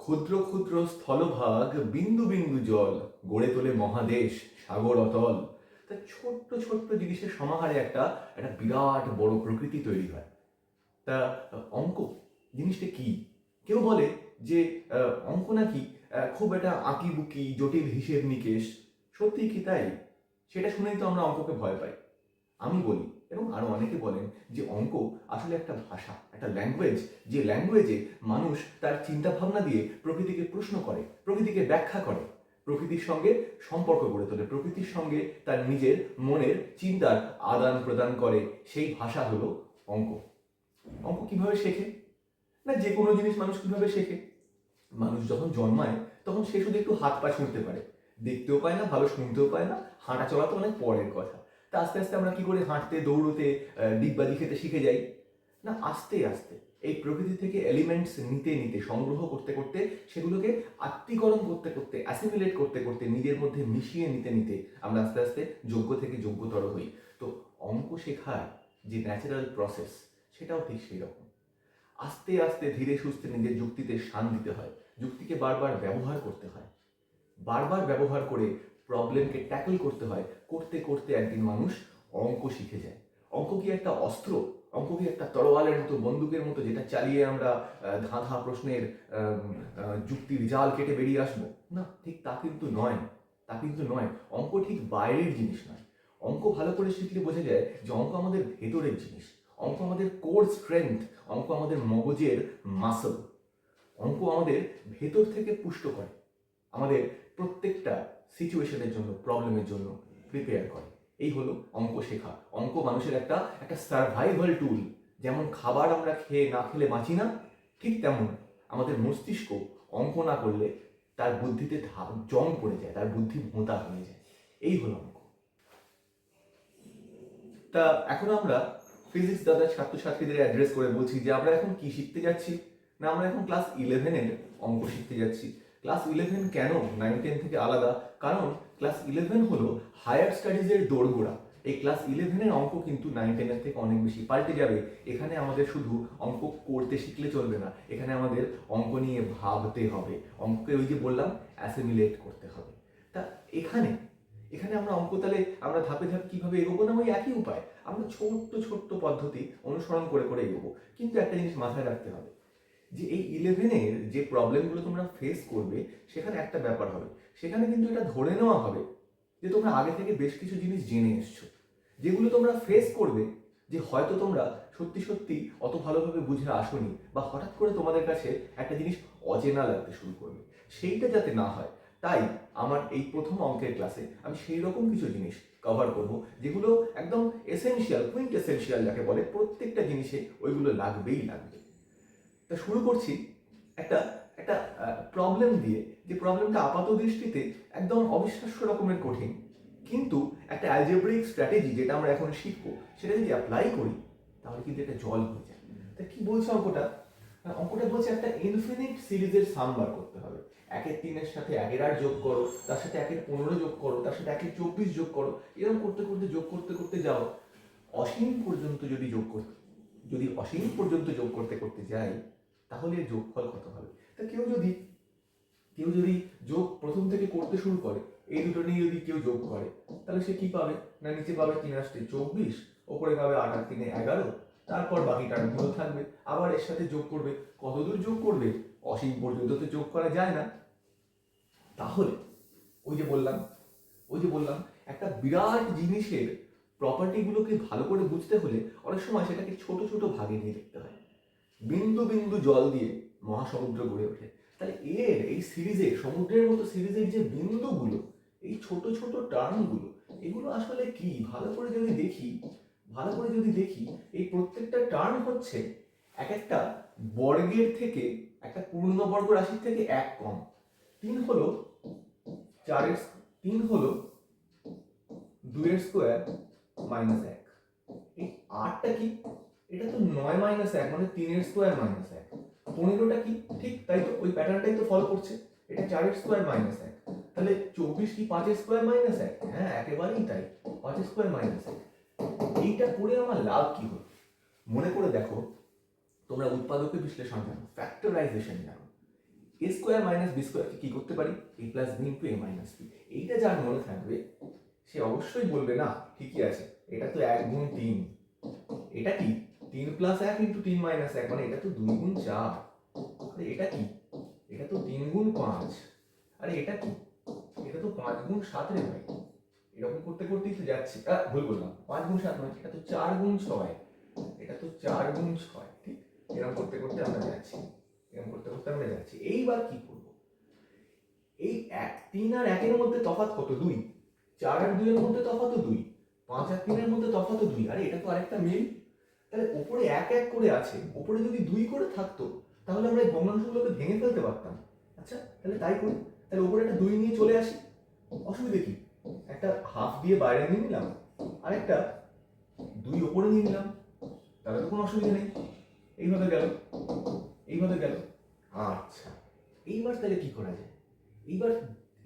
ক্ষুদ্র ক্ষুদ্র স্থলভাগ বিন্দু বিন্দু জল গড়ে তোলে মহাদেশ সাগর অতল। তা ছোট্ট ছোট্ট জিনিসের সমাহারে একটা একটা বিরাট বড় প্রকৃতি তৈরি হয়। তা অঙ্ক জিনিসটা কি? কেউ বলে যে অঙ্ক নাকি খুব একটা আঁকিবুকি জটিল হিসেব নিকেশ। সত্যি কি তাই? সেটা শুনেই তো আমরা অঙ্ককে ভয় পাই। আমি বলি এবং আরো অনেকে বলেন যে অঙ্ক আসলে একটা ভাষা, একটা ল্যাঙ্গুয়েজ, যে ল্যাঙ্গুয়েজে মানুষ তার চিন্তা ভাবনা দিয়ে প্রকৃতিকে প্রশ্ন করে, প্রকৃতিকে ব্যাখ্যা করে, প্রকৃতির সঙ্গে সম্পর্ক গড়ে তোলে, প্রকৃতির সঙ্গে তার নিজের মনের চিন্তার আদান প্রদান করে। সেই ভাষা হলো অঙ্ক। অঙ্ক কিভাবে শেখে? না, যে কোনো জিনিস মানুষ কিভাবে শেখে? মানুষ যখন জন্মায় তখন সে শুধু একটু হাত পা ছুঁড়তে পারে, দেখতেও পায় না, ভালো শুনতেও পায় না, হাঁটা চলা তো অনেক পরের কথা। তা আস্তে আস্তে আমরা কি করে হাঁটতে, দৌড়তে, ডিগবাজি খেতে শিখে যাই? না, আস্তে আস্তে এই প্রকৃতি থেকে এলিমেন্টস নিতে নিতে, সংগ্রহ করতে করতে, সেগুলোকে আত্মীকরণ করতে করতে, অ্যাসিমিলেট করতে করতে, নিজের মধ্যে মিশিয়ে নিতে নিতে আমরা আস্তে আস্তে যোগ্য থেকে যোগ্যতর হই। তো অঙ্ক শেখার যে ন্যাচারাল প্রসেস, সেটাও ঠিক সেই রকম। আস্তে আস্তে ধীরে সুস্থে নিজের যুক্তিতে শান দিতে হয়, যুক্তিকে বারবার ব্যবহার করতে হয়, বারবার ব্যবহার করে প্রবলেমকে ট্যাকল করতে হয়। করতে করতে একদিন মানুষ অঙ্ক শিখে যায়। অঙ্ক কি একটা অস্ত্র? অঙ্ক কি একটা তরোয়ালের মতো, বন্দুকের মতো, যেটা চালিয়ে আমরা ধাঁধা প্রশ্নের যুক্তির জাল কেটে বেরিয়ে আসবো? না, ঠিক তা কিন্তু নয়। তা কিন্তু নয়। অঙ্ক ঠিক বাইরের জিনিস নয়। অঙ্ক ভালো করে শিখলে বোঝা যায় যে অঙ্ক আমাদের ভেতরের জিনিস। অঙ্ক আমাদের কোর স্ট্রেংথ। অঙ্ক আমাদের মগজের মাসল। অঙ্ক আমাদের ভেতর থেকে পুষ্ট করে, আমাদের প্রত্যেকটা সিচুয়েশনের জন্য, প্রবলেমের জন্য প্রিপেয়ার করে। এই হলো অঙ্ক শেখা। অঙ্ক মানুষের একটা একটা সার্ভাইভাল টুল। যেমন খাবার আমরা খেয়ে না খেলে বাঁচি না, ঠিক তেমন আমাদের মস্তিষ্ক অঙ্ক না করলে তার বুদ্ধিতে জং পড়ে যায়, তার বুদ্ধি ভোঁতা হয়ে যায়। এই হলো অঙ্ক। তা এখন আমরা ফিজিক্স দাদার ছাত্রছাত্রীদের অ্যাড্রেস করে বলছি যে আমরা এখন কি শিখতে যাচ্ছি? না, আমরা এখন ক্লাস 11-এর অঙ্ক শিখতে যাচ্ছি। ক্লাস 11 কেন 9-10 থেকে আলাদা? কারণ ক্লাস 11 হলো হায়ার স্টাডিজের দোরগোড়া। এই ক্লাস 11-এর অঙ্ক কিন্তু 9-10-এর থেকে অনেক বেশি পাল্টে যাবে। এখানে আমাদের শুধু অঙ্ক করতে শিখলে চলবে না, এখানে আমাদের অঙ্ক নিয়ে ভাবতে হবে, অঙ্ককে ওই যে বললাম অ্যাসিমিলেট করতে হবে। তা এখানে এখানে আমরা অঙ্ক তাহলে আমরা ধাপে ধাপে কিভাবে এগোবো? না, ওই একই উপায়। আমরা ছোট্ট ছোট্ট পদ্ধতি অনুসরণ করে করে এগোবো। কিন্তু একটা জিনিস মাথায় রাখতে হবে যে এই 11-এর যে প্রবলেমগুলো তোমরা ফেস করবে, সেখানে একটা ব্যাপার হবে। সেখানে কিন্তু এটা ধরে নেওয়া হবে যে তোমরা আগে থেকে বেশ কিছু জিনিস জেনে এসছো, যেগুলো তোমরা ফেস করবে, যে হয়তো তোমরা সত্যি সত্যি অত ভালোভাবে বুঝে আসোনি, বা হঠাৎ করে তোমাদের কাছে একটা জিনিস অচেনা লাগতে শুরু করবে। সেইটা যাতে না হয়, তাই আমার এই প্রথম অঙ্কের ক্লাসে আমি সেই রকম কিছু জিনিস কভার করব, যেগুলো একদম এসেনশিয়াল, কুইন্ট এসেনশিয়াল যাকে বলে, প্রত্যেকটা জিনিসে ওইগুলো লাগবেই লাগবে। তা শুরু করছি একটা একটা প্রবলেম দিয়ে, যে প্রবলেমটা আপাত দৃষ্টিতে একদম অবিশ্বাস্য রকমের কঠিন, কিন্তু একটা অ্যালজেব্রিক স্ট্র্যাটেজি যেটা আমরা এখন শিখবো, সেটা যদি অ্যাপ্লাই করি তাহলে কিন্তু এটা জল হয়ে যায়। তা কি বলছে অঙ্কটা? অঙ্কটা বলছে একটা ইনফিনিট সিরিজের সাম বার করতে হবে। 1-3-এর সাথে 1-8 যোগ করো, তার সাথে 1-15 যোগ করো, তার সাথে 1-24 যোগ করো, এরকম করতে করতে যোগ করতে করতে যাও, অসীম পর্যন্ত যদি অসীম পর্যন্ত যোগ করতে করতে যাই, তাহলে এর যোগফল কত হবে? তা কেউ যদি যোগ প্রথম থেকে করতে শুরু করে, এই দুটো নিয়ে যদি কেউ যোগ করে, তাহলে সে কি পাবে? না, নিচে পাবে 3-8-24, ওপরে পাবে 8-8-11, তারপর বাকি টার্মগুলো থাকবে, আবার এর সাথে যোগ করবে। কতদূর যোগ করবে? অসীম পর্যন্ত তো যোগ করা যায় না। তাহলে ওই যে বললাম একটা বিরাট জিনিসের প্রপার্টিগুলোকে ভালো করে বুঝতে হলে অনেক সময় সেটাকে ছোট ছোট ভাগে নিয়ে দেখতে হয়। বিন্দু বিন্দু জল দিয়ে মহাসমুদ্র গড়ে ওঠে। তাহলে এই সিরিজে, সমুদ্রের মতো সিরিজের যে বিন্দুগুলো, এই ছোট ছোট টার্মগুলো, এগুলো আসলে কি? ভালো করে যদি দেখি, এই প্রত্যেকটা টার্ম হচ্ছে এক একটা বর্গের থেকে, একটা পূর্ণবর্গ রাশির থেকে এক কম। 3 হলো 2 এর স্কোয়ার -1। এই 8টা কি? এটা তো 9-1, মানে 3 এর স্কোয়ার -1। 15টা কি? ঠিক তাই তো, ওই প্যাটার্নটাই তো ফলো করছে। এটা 4 এর স্কোয়ার -1। তাহলে 24 কি 5 এর স্কোয়ার -1? হ্যাঁ, একেবারেই তাই, 5 এর স্কোয়ার -1। এইটা করে আমার লাভ কি হলো? মনে করে দেখো, তোমরা উৎপাদকের বিশ্লেষণ জানো, ফ্যাক্টরাইজেশন জানো। এ স্কোয়ার মাইনাস বি স্কোয়ারকে কি করতে পারি, এ plus B into A minus B. এইটা যার মনে থাকবে সে অবশ্যই বলবে না ঠিকই আছে, এটা তো 1 গুণ 3, এটা কি 3 প্লাস 1 ইন্টু 3 মাইনাস 1, মানে এটা তো 2 গুণ 4, আরে এটা কি, এটা তো 3 গুণ 5, আরে এটা কি, এটা তো 5 গুণ 7 রে ভাই। এরকম করতে করতেই তো যাচ্ছে, ভুল বললাম, 5 গুণ 7 নয়, এটা তো 4 গুণ 6, এটা তো 4 গুণ 6, ঠিক এরকম করতে করতে আমরা যাচ্ছি, এরকম করতে করতে আমরা যাচ্ছি। এইবার কি করব, এই 3 আর 1 এর মধ্যে তফাৎ কত, 2, 4 আর 2 এর মধ্যে তফাৎ 2, 5 আর 3 এর মধ্যে তফাৎ 2, আরে এটা তো আরেকটা মিল। তাহলে উপরে 1 1 করে আছে, উপরে যদি 2 করে থাকতো তাহলে আমরা এই ভগ্নাংশগুলোকে ভেঙে ফেলতে পারতাম। আচ্ছা তাহলে তাই করি, তাহলে উপরে একটা 2 নিয়ে চলে আসি, অসুবিধা কি, একটা হাফ দিয়ে বাইরে নিয়ে নিলাম আর একটা 2 উপরে নিয়ে নিলাম, তাহলে তো কোনো অসুবিধা নেই। এইভাবে গেল, এইভাবে গেল। আচ্ছা এইবার তাহলে কি করা যায়, এইবার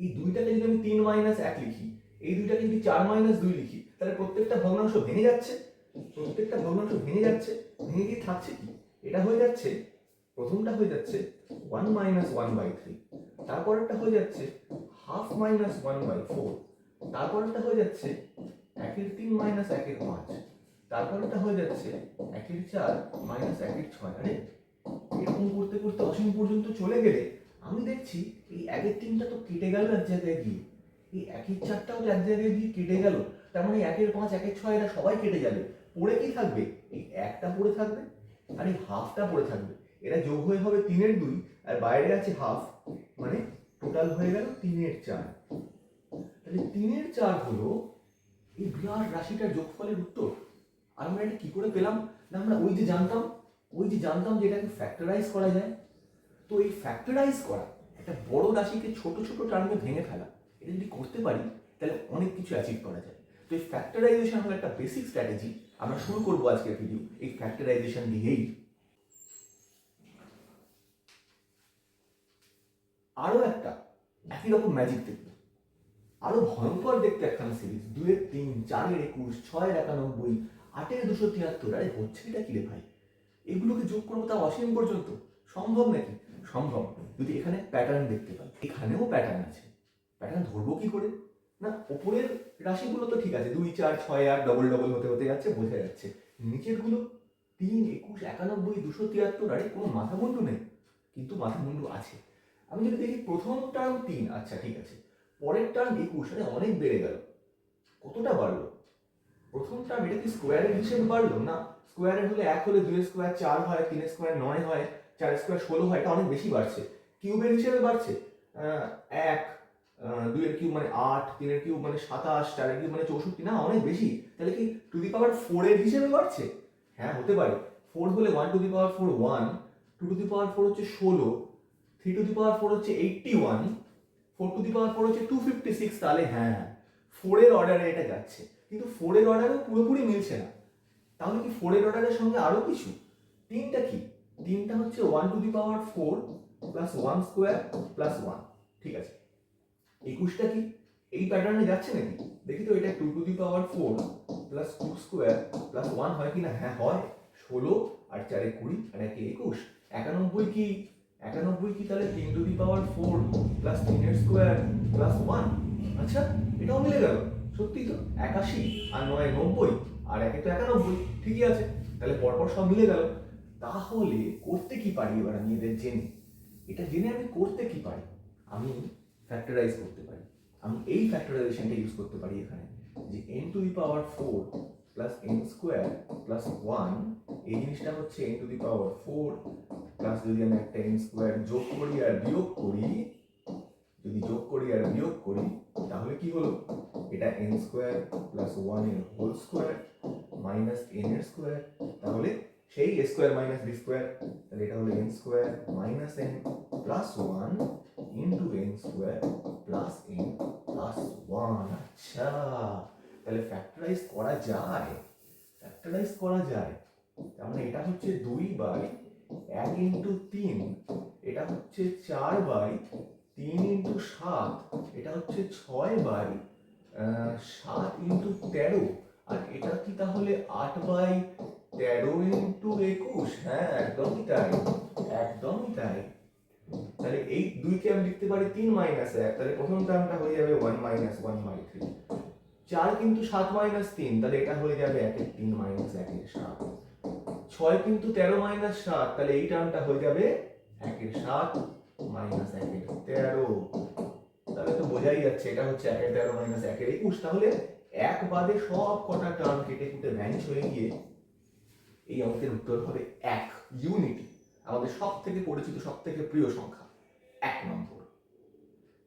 এই 2টাকে যদি আমি 3 মাইনাস 1 লিখি, এই 2টাকে যদি 4 মাইনাস 2 লিখি, তাহলে প্রত্যেকটা ভগ্নাংশ ভেঙে যাচ্ছে, প্রত্যেকটা ভগ্নাংশ ভেঙে যাচ্ছে, ভেঙে গিয়ে থাকছে কি, এটা হয়ে যাচ্ছে, প্রথমটা হয়ে যাচ্ছে 1 মাইনাস 1/3, তারপরেরটা হয়ে যাচ্ছে হাফ মাইনাস 1/4, তারপরেরটা হয়ে যাচ্ছে 1 3 মাইনাস 1 5, তারপরেরটা হয়ে যাচ্ছে 1 4 মাইনাস 1 6। আরে এরকম করতে করতে অসীম পর্যন্ত চলে গেলে আমি দেখছি এই 1 3টা তো কেটে গেল এক জায়গায় গিয়ে, এই 1 4টাও তো এক জায়গায় গিয়ে কেটে গেল, তার মানে 1 5 1 6 এরা সবাই কেটে যাবে, পড়ে কি থাকবে, এই একটা পড়ে থাকবে আর এই হাফটা পড়ে থাকবে, এরা যোগ হয়ে হবে 3 এর 2 আর বাইরে আছে হাফ, মানে টোটাল হয়ে গেল 3 এর 4। তাহলে 3 এর 4 হলো এই বিরাট রাশিটার যোগফলের উত্তর। আর আমরা এটা কি করে পেলাম, না আমরা ওই যে জানতাম যে এটাকে ফ্যাক্টরাইজ করা যায়। তো এই ফ্যাক্টরাইজ করা, একটা বড় রাশিকে ছোট ছোট টার্মে ভেঙে ফেলা, এটা যদি করতে পারি তাহলে অনেক কিছু অ্যাচিভ করা যায়। তো এই ফ্যাক্টরাইজেশন হলো একটা বেসিক স্ট্র্যাটেজি, আমরা শুরু করবো আজকের ভিডিও এই ফ্যাক্টরাইজেশন দিয়েই। আরো একটা একই রকম ম্যাজিক দেখবো, আরো ভয়ঙ্কর দেখতে একখানা সিরিজ, 2 এর 3, 4 এর 21, 6 এর 91, 8 এর 273, আরে হচ্ছে এটা কি রে ভাই, এগুলোকে যোগ করবো তা অসীম পর্যন্ত, সম্ভব নাকি? সম্ভব, যদি এখানে প্যাটার্ন দেখতে পাই, এখানেও প্যাটার্ন আছে, প্যাটার্ন ধরবো কি করে, না উপরের রাশিগুলো তো ঠিক আছে 2 4 6 8 ডবল ডবল হতে হতে যাচ্ছে, বোঝা যাচ্ছে, নিচের গুলো 3 21 91 273, আরে কোনো মাথামুন্ডু নেই, কিন্তু মাথামুন্ডু আছে। আমি যদি দেখি প্রথম টার্ম 3, আচ্ছা ঠিক আছে, পরের টার্ম 21, আরে অনেক বেড়ে গেল, কতটা বাড়লো, প্রথম টার্ম এটা কি স্কোয়ারের হিসেবে বাড়লো, না স্কোয়ারের হলে 1 হলে 2 স্কোয়ার 4 হয়, 3 স্কোয়ার 9 হয়, 4 স্কোয়ার 16 হয়, এটা অনেক বেশি বাড়ছে, কিউবের হিসেবে বাড়ছে, 1 2 এর কিউব মানে 8, 3 এর কিউব মানে 27, 4 এর কিউব মানে 64, না অনেক বেশি, তাহলে কি টু দি পাওয়ার 4 এর হিসেবে বাড়ছে, হ্যাঁ হতে পারে, 4 হলে 1 two the power 4 1, 2 two the power 4 হচ্ছে 16, 3 টু দি পাওয়ার 4 হচ্ছে 81, 4 টু দি পাওয়ার 4 হচ্ছে 256, তাহলে হ্যাঁ 4 এর অর্ডারে এটা যাচ্ছে, কিন্তু 4 এর অর্ডারও পুরোপুরি মিলছে না, তাহলে কি 4 এর অর্ডারের সঙ্গে আরো কিছু, তিনটা কি, তিনটা হচ্ছে 1 two the power 4 plus 1 square plus 1, ঠিক আছে, 21টা কি এই প্যাটার্নে যাচ্ছে নাকি, দেখি তো এটা 2 two the power 4 plus 2 square plus 1 হয় কিনা, হ্যাঁ হয়, 16 আর 4 এ 20 আর 1 এ 21, 91 কি, 91 কি তাহলে 3 টু দি পাওয়ার 4 প্লাস 3 এর স্কোয়ার প্লাস 1, আচ্ছা এটাও মিলে গেল, সত্যি তো 81 আর 9 90 আর 1 তো 91, ঠিকই আছে, তাহলে পরপর সব মিলে গেল। তাহলে করতে কি পারি, এবার আমি এদের জেনে, এটা জেনে আমি করতে কি পারি, আমি ফ্যাক্টরাইজ করতে পারি, আমি এই ফ্যাক্টরাইজেশনটা ইউজ করতে পারি এখানে, যে n two the power 4 plus n square plus 1, এই জিনিসটা হচ্ছে n two the power 4 plus যদি আমি একটা n স্কোয়ার যোগ করি আর বিয়োগ করি, যদি যোগ করি আর বিয়োগ করি তাহলে কি হলো, এটা n স্কোয়ার প্লাস 1 এর হোল স্কোয়ার মাইনাস n এর স্কোয়ার, তাহলে সেই a square minus b square, তাহলে এটা হলো n square minus n plus 1 into n square plus n plus 1। আচ্ছা তাহলে ফ্যাক্টরাইজ করা যায়, ফ্যাক্টরাইজ করা যায়, তার মানে এটা হচ্ছে 2 বাই 1 ইন্টু 3, এটা হচ্ছে 4 বাই 3 ইন্টু 7, এটা হচ্ছে 6 বাই 7 ইন্টু 13, আর এটা কি তাহলে 8 বাই 13 ইন্টু 21, হ্যাঁ একদমই তাই, একদমই তাই, তাহলে এই 2 কে আমি লিখতে পারি 3 মাইনাস 1, তাহলে প্রথম টার্মটা হয়ে যাবে 1 মাইনাস 1/3। 4 কিন্তু 7 মাইনাস 3, তাহলে এটা হয়ে যাবে 1 এর 3 মাইনাস 1 এর 7। 6 কিন্তু 13 মাইনাস 7, তাহলে এই টার্মটা হয়ে যাবে 1 এর 7 মাইনাস 1 এর 13। তাহলে তো বোঝাই যাচ্ছে এটা হচ্ছে 1 এর 13 মাইনাস 1 এর 21। তাহলে এক বাদে সব কটা টার্ম কেটে কুটে ভ্যানিশ হয়ে গিয়ে এই অঙ্কের উত্তর হবে 1, ইউনিটি, আমাদের সব থেকে পরিচিত সব থেকে প্রিয় সংখ্যা 1 নম্বর।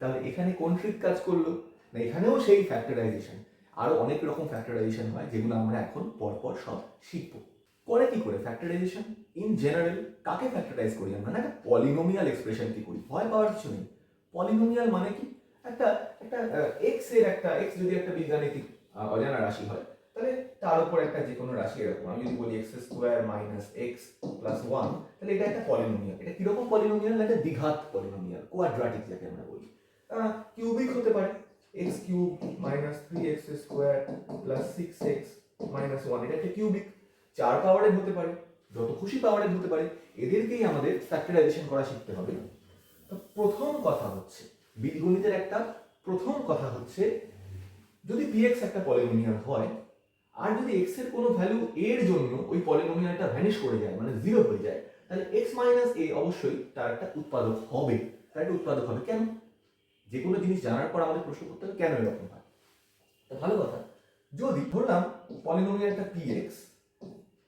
তাহলে এখানে কোন ট্রিক কাজ করলো? না এখানেও সেই ফ্যাক্টরাইজেশন। আরো অনেক রকম ফ্যাক্টরাইজেশন হয় যেগুলো আমরা এখন পরপর সব শিখবো। করে কি করে ফ্যাক্টরাইজেশন? ইন জেনারেল কাকে ফ্যাক্টরাইজ করি আমরা? না একটা পলিনোমিয়াল এক্সপ্রেশন কি করি, ভয় পাওয়ার কিছু নেই। পলিনোমিয়াল মানে কি? একটা একটা এক্স এর একটা এক্স যদি একটা বীজগাণিতিক অজানা রাশি হয়, তাহলে তার উপর একটা যে কোনো রাশি এরকম আমি যদি বলি x square minus X plus 1, তাহলে এটা একটা পলিনোমিয়াল। এটা কিরকম পলিনোমিয়াল? একটা দ্বিঘাত পলিনোমিয়াল, কোয়াড্রাটিক যাকে আমরা বলি। কিউবিক হতে পারে, x cube minus 3x square plus 6x minus 1, এটা একটা কিউবিক। 4 পাওয়ারের হতে পারে, যত খুশি পাওয়ারের হতে পারে, এদেরকেই আমাদের ফ্যাক্টরাইজেশন করা শিখতে হবে। তো প্রথম কথা হচ্ছে বীজগণিতের একটা প্রথম কথা হচ্ছে, যদি px একটা পলিনোমিয়াল হয় আর যদি x এর কোনো ভ্যালু a এর জন্য ওই পলিনোমিয়ালটা ভ্যানিশ করে যায়, মানে 0 হয়ে যায়, তাহলে x মাইনাস a অবশ্যই তার একটা উৎপাদক হবে। তার একটা উৎপাদক হবে কেন? যে কোনো জিনিস জানার পর আমাদের প্রশ্ন করতে হবে কেন এরকম হয়। তো ভালো কথা, যদি ধরলাম পলিনোমিয়ালটা px,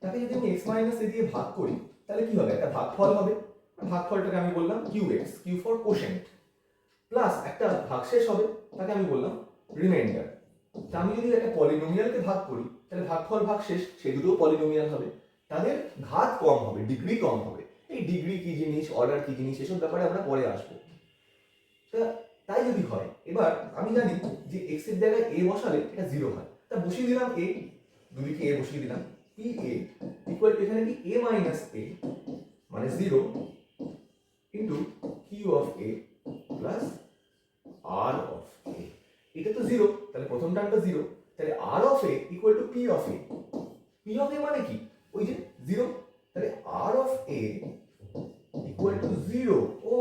তাকে যদি আমি x মাইনাস a দিয়ে ভাগ করি, তাহলে কি হবে? একটা ভাগফল হবে। ভাগফলটাকে আমি বললাম qx, q for quotient, plus একটা ভাগশেষ হবে, তাকে আমি বললাম রিমাইন্ডার। তা আমি যদি একটা পলিনোমিয়ালকে ভাগ করি, তাহলে ভাগফল ভাগশেষ সেই দুটো পলিনোমিয়াল হবে, তাদের ঘাত কম হবে, ডিগ্রি কম হবে। এই ডিগ্রি কি জিনিস, অর্ডার কি জিনিস, এসব ব্যাপারে আমরা পরে আসবো। তাই যদি হয়, এবার আমি জানি যে x এর জায়গায় a বসালে এটা 0 হয়, তা বসিয়ে দিলাম a, দুদিকে a বসিয়ে দিলাম, p a ইকুয়াল টু এখানে কি a মাইনাস a মানে 0 into q of a plus r of a। এটা তো 0, তাহলে প্রথম টার্মটা 0, তাহলে r of a equal to p of a। p of a মানে কি? ওই যে 0, তাহলে r of a equal to 0। ও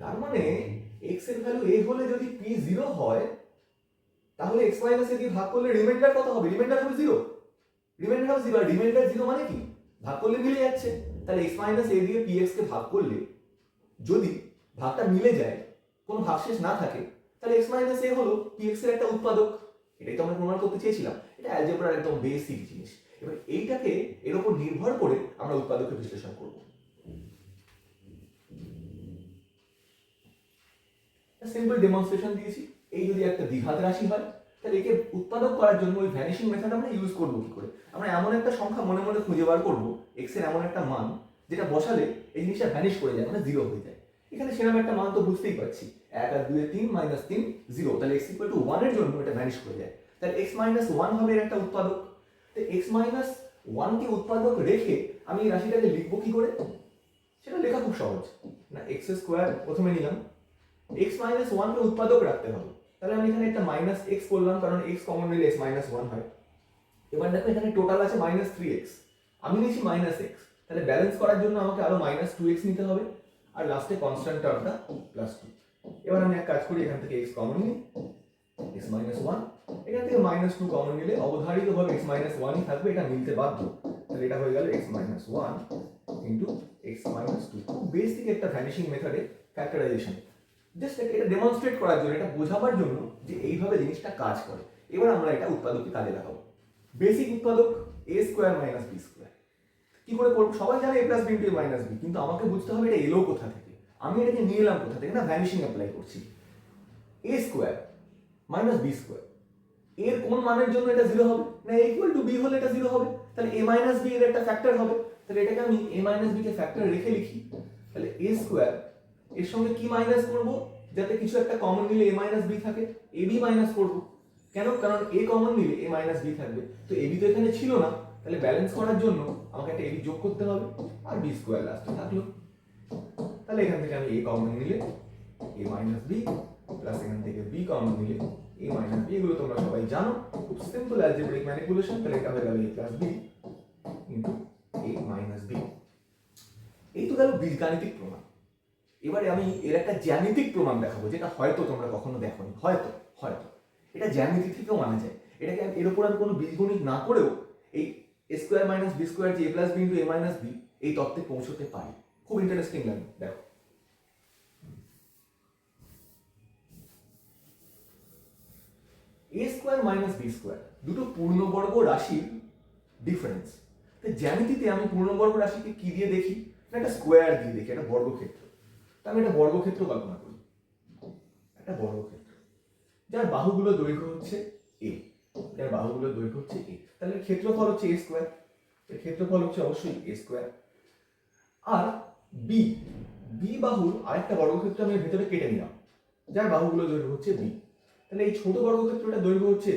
তার মানে x এর ভ্যালু a হলে যদি p 0 হয়, তাহলে x মাইনাস a দিয়ে ভাগ করলে রিমাইন্ডার কত হবে? রিমাইন্ডার হবে 0। রিমাইন্ডার হবে 0, আর রিমাইন্ডার 0 মানে কি? ভাগ করলে মিলে যাচ্ছে। তাহলে x মাইনাস a দিয়ে px কে ভাগ করলে যদি ভাগটা মিলে যায়, কোনো ভাগশেষ না থাকে, তাহলে x মাইনাস a হলো px এর একটা উৎপাদক। এটাই তো আমরা প্রমাণ করতে চেয়েছিলাম। এটা অ্যালজেব্রার একদম বেসিক জিনিস। এবার এইটাকে এর উপর নির্ভর করে আমরা উৎপাদকের বিশ্লেষণ করব। সিম্পল ডেমনস্ট্রেশন দিয়েছি। এই যদি একটা দ্বিঘাত রাশি হয়, তাহলে একে উৎপাদক করার জন্য ওই ভ্যানিশিং মেথড আমরা ইউজ করব কি করে? আমরা এমন একটা সংখ্যা মনে মনে খুঁজে বার করব, x এর এমন একটা মান যেটা বসালে এই জিনিসটা ভ্যানিশ করে যায়, মানে 0 হয়ে যায়। এখানে সেরকম একটা মান তো বুঝতেই পারছি, 1 আর 2 এর 3 মাইনাস 3 0, তাহলে x ইকুয়াল টু 1 এর জন্য এটা ভ্যানিশ করে যায়। তাহলে x মাইনাস 1 হবে এর একটা উৎপাদক। তো x মাইনাস 1 কে উৎপাদক রেখে আমি এই রাশিটাকে লিখবো কি করে? সেটা লেখা খুব সহজ। না x স্কয়ার প্রথমে নিলাম, x মাইনাস 1 কে উৎপাদক রাখতে হবে, তাহলে আমি এখানে একটা মাইনাস x করলাম, কারণ x কমন নিলে x মাইনাস 1 হয়। এবার দেখো এখানে টোটাল আছে মাইনাস 3x, আমি নিয়েছি মাইনাস x, তাহলে ব্যালেন্স করার জন্য আমাকে আরো মাইনাস 2x নিতে হবে, আর লাস্টে কনস্ট্যান্ট টার্মটা প্লাস 2। এবার আমি এক কাজ করি, এখান থেকে x কমন নিই, x মাইনাস 1, এখান থেকে মাইনাস 2 কমন নিলে অবধারিতভাবে x মাইনাস 1ই থাকবে, এটা মিলতে বাধ্য। তাহলে এটা হয়ে গেল x minus 1 into x minus 2। খুব বেসিক একটা ভ্যানিশিং মেথডে ফ্যাক্টরাইজেশন, জাস্ট এটা ডেমনস্ট্রেট করার জন্য, এটা বোঝাবার জন্য যে এইভাবে জিনিসটা কাজ করে। এবার আমরা এটা উৎপাদককে কাজে লাগাবো। বেসিক উৎপাদক a square minus b square. কি করে করব? সবাই জানে a plus b into a minus b, কিন্তু আমাকে বুঝতে হবে এটা এলো কোথা থেকে, আমি এটাকে নিয়ে এলাম কোথা থেকে। না ভ্যানিশিং অ্যাপ্লাই করছি। a square minus b square, এর কোন মানের জন্য এটা 0 হবে? না a ইকুয়াল টু b হলে এটা 0 হবে, তাহলে a মাইনাস b এর একটা ফ্যাক্টর হবে। তাহলে এটাকে আমি a minus b K factor রেখে লিখি, তাহলে a স্কয়ার এর সঙ্গে কি মাইনাস করব? যাতে কিছু একটা কমন নিলে a মাইনাস b থাকে, ab মাইনাস করব। কেন? কারণ a কমন নিলে a মাইনাস b থাকবে, তো ab তো এখানে ছিল না, তাহলে ব্যালেন্স করার জন্য আমাকে একটা ab যোগ করতে হবে, আর b স্কয়ার লাস্টে থাকলো। তাহলে এখান থেকে আমি a কমন নিলে a মাইনাস b প্লাস এখান থেকে b কমন নিলে a মাইনাস b, এগুলো তোমরা সবাই জানো, খুব সিম্পল অ্যালজেব্রিক ম্যানিপুলেশন। তাহলে এটা হয়ে গেল a plus b into a minus b। এই তো গেল বীজগাণিতিক প্রমাণ। এবারে আমি এর একটা জ্যামিতিক প্রমাণ দেখাবো, যেটা হয়তো তোমরা কখনো দেখোনি, হয়তো হয়তো এটা জ্যামিতি থেকেও মানা যায়। এটাকে এর উপর আমি কোনো বীজগণিত না করেও এই এ স্কোয়ার মাইনাস বি স্কোয়ার যে এ plus B into A minus B এই তত্ত্বে পৌঁছতে পারি। খুব ইন্টারেস্টিং লাগে, দেখো। এ স্কোয়ার মাইনাস বি স্কোয়ার দুটো পূর্ণবর্গ রাশির ডিফারেন্স। জ্যামিতিতে আমি পূর্ণবর্গ রাশিকে কি দিয়ে দেখি না, একটা স্কোয়ার দিয়ে দেখি, একটা বর্গক্ষেত্র। তা আমি একটা বর্গক্ষেত্র কল্পনা করি, একটা বর্গক্ষেত্র যার বাহুগুলোর দৈর্ঘ্য হচ্ছে এ, যার বাহুগুলোর দৈর্ঘ্য হচ্ছে এ, তাহলে ক্ষেত্রফল হচ্ছে এ স্কোয়ার, এর ক্ষেত্রফল হচ্ছে অবশ্যই এ স্কোয়ার। আর বি, বি বাহুর আরেকটা বর্গক্ষেত্র আমি এর ভেতরে কেটে নিলাম, যার বাহুগুলোর দৈর্ঘ্য হচ্ছে বি। তাহলে এই ছোট বর্গক্ষেত্রটা দৈর্ঘ্য হচ্ছে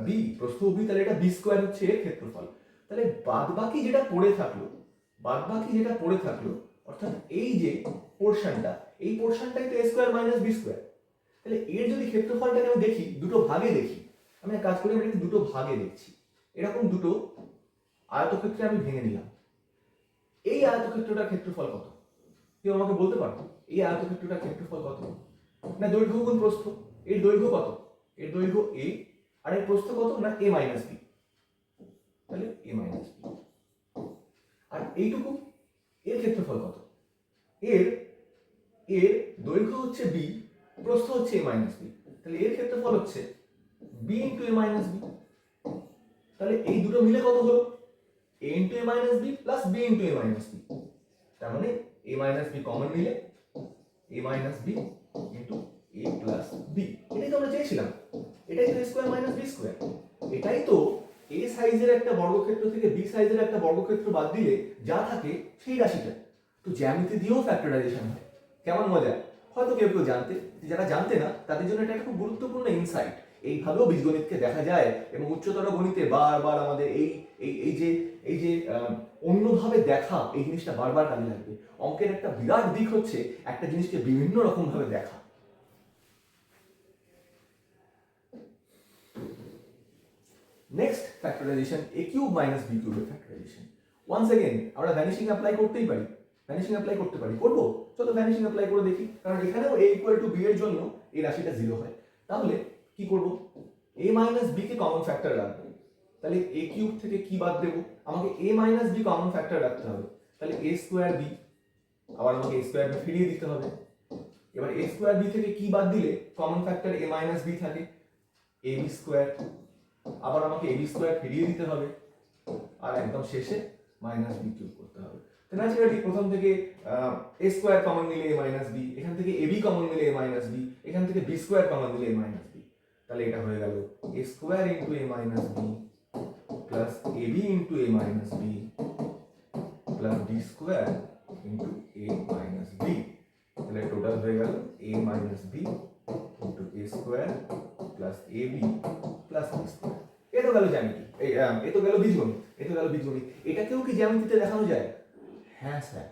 বি, প্রস্থ বি, তাহলে এটা বি স্কোয়ার হচ্ছে এর ক্ষেত্রফল। তাহলে বাদ বাকি যেটা পড়ে থাকলো, বাদ বাকি যেটা পড়ে থাকলো অর্থাৎ এই যে পোর্শনটা, এই পোর্শনটাই তো A square minus B square. তাহলে এর যদি ক্ষেত্রফলটাকে আমি দেখি, দুটো ভাগে দেখি, আমি এক কাজ করি, আমি এটাকে দুটো ভাগে দেখছি। এরকম দুটো আয়তক্ষেত্রে আমি ভেঙে নিলাম। এই আয়তক্ষেত্রটার ক্ষেত্রফল কত? কেউ আমাকে বলতে পারতো এই আয়তক্ষেত্রটার ক্ষেত্রফল কত? না দৈর্ঘ্য গুণ প্রস্থ, এর দৈর্ঘ্য কত? এর দৈর্ঘ্য এ, আর এর প্রস্থ কত? না এ মাইনাস বি, তাহলে এ মাইনাস বি। আর এইটুকু, এর ক্ষেত্রফল কত? এর এর দৈর্ঘ্য হচ্ছে বি, প্রস্থ হচ্ছে এ মাইনাস বি, তাহলে এর ক্ষেত্রফল হচ্ছে B into A minus B. তাহলে এই দুটো মিলে কত হলো? A into A minus B plus B into A minus B. তার মানে এ মাইনাস বি কমন নিলে A minus B into A plus B. এটাই তো আমরা চেয়েছিলাম, এটাই তো স্কোয়ার মাইনাস বি স্কোয়ার। এটাই তো এ সাইজের একটা বর্গক্ষেত্র থেকে বি সাইজের একটা বর্গক্ষেত্র বাদ দিলে যা থাকে সেই রাশিটা। তো জ্যামিতি দিয়েও ফ্যাক্টরাইজেশন হয়, কেমন মজা। হয়তো কেউ কেউ জানতে, যারা জানতে না তাদের জন্য এটা একটা খুব গুরুত্বপূর্ণ ইনসাইট। এইভাবেও বীজগণিতকে দেখা যায় এবং উচ্চতর গণিতে বারবার আমাদের এই এই এই যে এই যে অন্যভাবে দেখা, এই জিনিসটা বারবার কাজে লাগবে। অঙ্কের একটা বিরাট দিক হচ্ছে একটা জিনিসকে বিভিন্ন রকম ভাবে দেখা। Next factorisation, a cube minus b কিউবের ফ্যাক্টরাইজেশন। ওয়ান্স अगेन আমরা ভ্যানিশিং অ্যাপ্লাই করতেই পারি, ভ্যানিশিং অ্যাপ্লাই করতে পারি, করব। চলো ভ্যানিশিং অ্যাপ্লাই করে দেখি, কারণ এখানেও a ইকুয়াল টু b এর জন্য এই রাশিটা 0 হয়। তাহলে কি করব? a minus b K common factor রাখবো। তাহলে a কিউব থেকে কি বাদ দেব? আমাকে a minus b common factor রাখতে হবে। তাহলে a স্কয়ার b, আবার আমাকে a স্কয়ার b ফিরিয়ে দিতে হবে। এবার a স্কয়ার b থেকে কি বাদ দিলে common factor a minus b থাকে? ab square. আবার আমাকে ab স্কয়ার ফিরিয়ে দিতে হবে, আর একদম শেষে মাইনাস বি কিউব করতে হবে। তো ন্যাচারালি প্রথম থেকে a স্কয়ার কমন নিলে a মাইনাস b, এখান থেকে ab কমন নিলে a মাইনাস b, এখান থেকে b স্কয়ার কমন নিলে a মাইনাস b। তাহলে এটা হয়ে গেল a square into a minus b plus ab into a minus b plus b square into a minus b। তাহলে টোটাল হয়ে গেল a minus b into a square plus ab plus b square. এ তো গেল জ্যামিতি, এ তো গেল বীজগণিত, এ তো গেল বীজগণিত। এটাকেও কি জ্যামিতিতে দেখানো যায়? হ্যাঁ স্যার,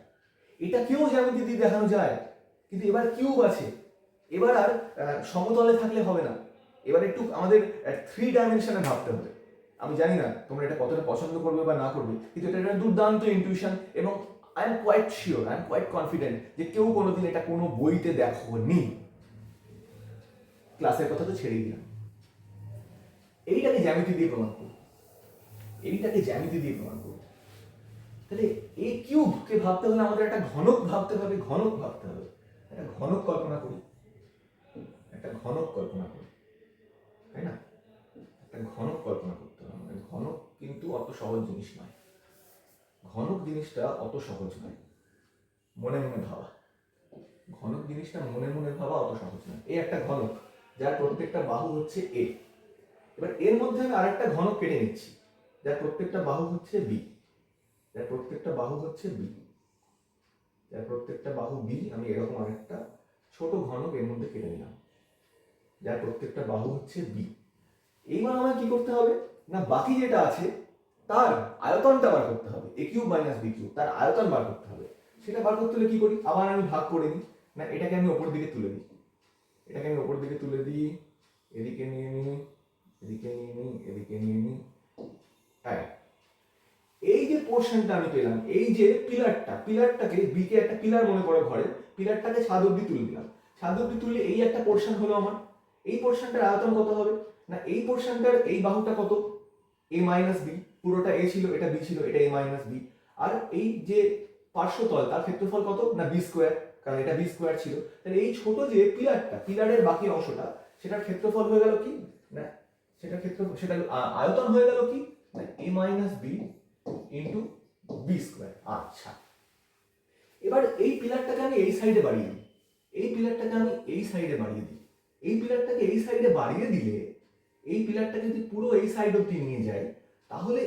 এটাকেও জ্যামিতিতে দেখানো যায়, কিন্তু এবার কিউব আছে। এবার আর সমতলে থাকলে হবে না, এবার একটু আমাদের 3 ডাইমেনশনে ভাবতে হবে। আমি জানি না তোমরা এটা কতটা পছন্দ করবে বা না করবে, কিন্তু এটা একটা দুর্দান্ত ইনটিউশন এবং I am quite sure, I am quite confident যে কেউ কোনোদিন এটা কোনো বইতে দেখোনি। ক্লাসের কথা তো ছেড়েই দিলাম, এইটাকে জ্যামিতি দিয়ে প্রমাণ করব, এইটাকে জ্যামিতি দিয়ে প্রমাণ করব। তাহলে এ কিউবকে ভাবতে হলে আমাদের একটা ঘনক ভাবতে হবে, ঘনক ভাবতে হবে। একটা ঘনক কল্পনা করি, একটা ঘনক কল্পনা করি, তাই না? একটা ঘনক কল্পনা করতে হবে আমাদের। ঘনক কিন্তু অত সহজ জিনিস নয়, ঘনক জিনিসটা অত সহজ নয়, মনে মনে ভাবা। ঘনক জিনিসটা মনে মনে ভাবা অত সহজ নয়। এই একটা ঘনক যার প্রত্যেকটা বাহু হচ্ছে এ। এবার এর মধ্যে আমি আরেকটা ঘনক কেটে নিচ্ছি যার প্রত্যেকটা বাহু হচ্ছে বি, যার প্রত্যেকটা বাহু হচ্ছে বি, যার প্রত্যেকটা বাহু বি। আমি এরকম আরেকটা ছোট ঘনক এর মধ্যে কেটে নিলাম যার প্রত্যেকটা বাহু হচ্ছে বি। এইবার আমার কি করতে হবে না, বাকি যেটা আছে তার আয়তনটা বার করতে হবে। এ কিউব মাইনাস বি কিউব, তার আয়তন বার করতে হবে। সেটা বার করতে হলে কি করি? আবার আমি ভাগ করে নিই, না এটাকে আমি ওপর দিকে তুলে দিই, এটাকে আমি ওপর দিকে তুলে দিই, এদিকে নিয়ে নিই, এদিকে নিয়ে নিই, এদিকে নিয়ে নিই। তাই এই যে পোর্শনটা আমি পেলাম, এই যে পিলারটা, পিলারটাকে বি কে একটা পিলার মনে করো ঘরে, পিলারটাকে ছাদ অব্দি তুলে দিলাম। ছাদ অব্দি তুললে এই একটা পোর্শন হলো আমার। এই পোর্শনটার আয়তন কত হবে না এই পোর্শনটার এই বাহুটা কত a মাইনাস বি, পুরোটা a ছিল, এটা b ছিল, এটা a মাইনাস বি। আর এই যে পার্শ্বতল তার ক্ষেত্রফল কত না বি স্কোয়ার, কারণ এটা বি স্কোয়ার ছিল। তাহলে এই ছোট যে পিলারটা, পিলারের বাকি অংশটা, সেটার ক্ষেত্রফল হয়ে গেল কি না সেটার আয়তন হয়ে গেল কি না a minus B into B square. আচ্ছা, এবার এই পিলারটাকে আমি এই সাইডে বাড়িয়ে দিই, এই পিলারটাকে আমি এই সাইডে বাড়িয়ে দিই। এই পিলারটাকে এই সাইডে বাড়িয়ে দিলে, এই পিলারটাকে যদি পুরো এই সাইড অব্দি নিয়ে যায়, তাহলে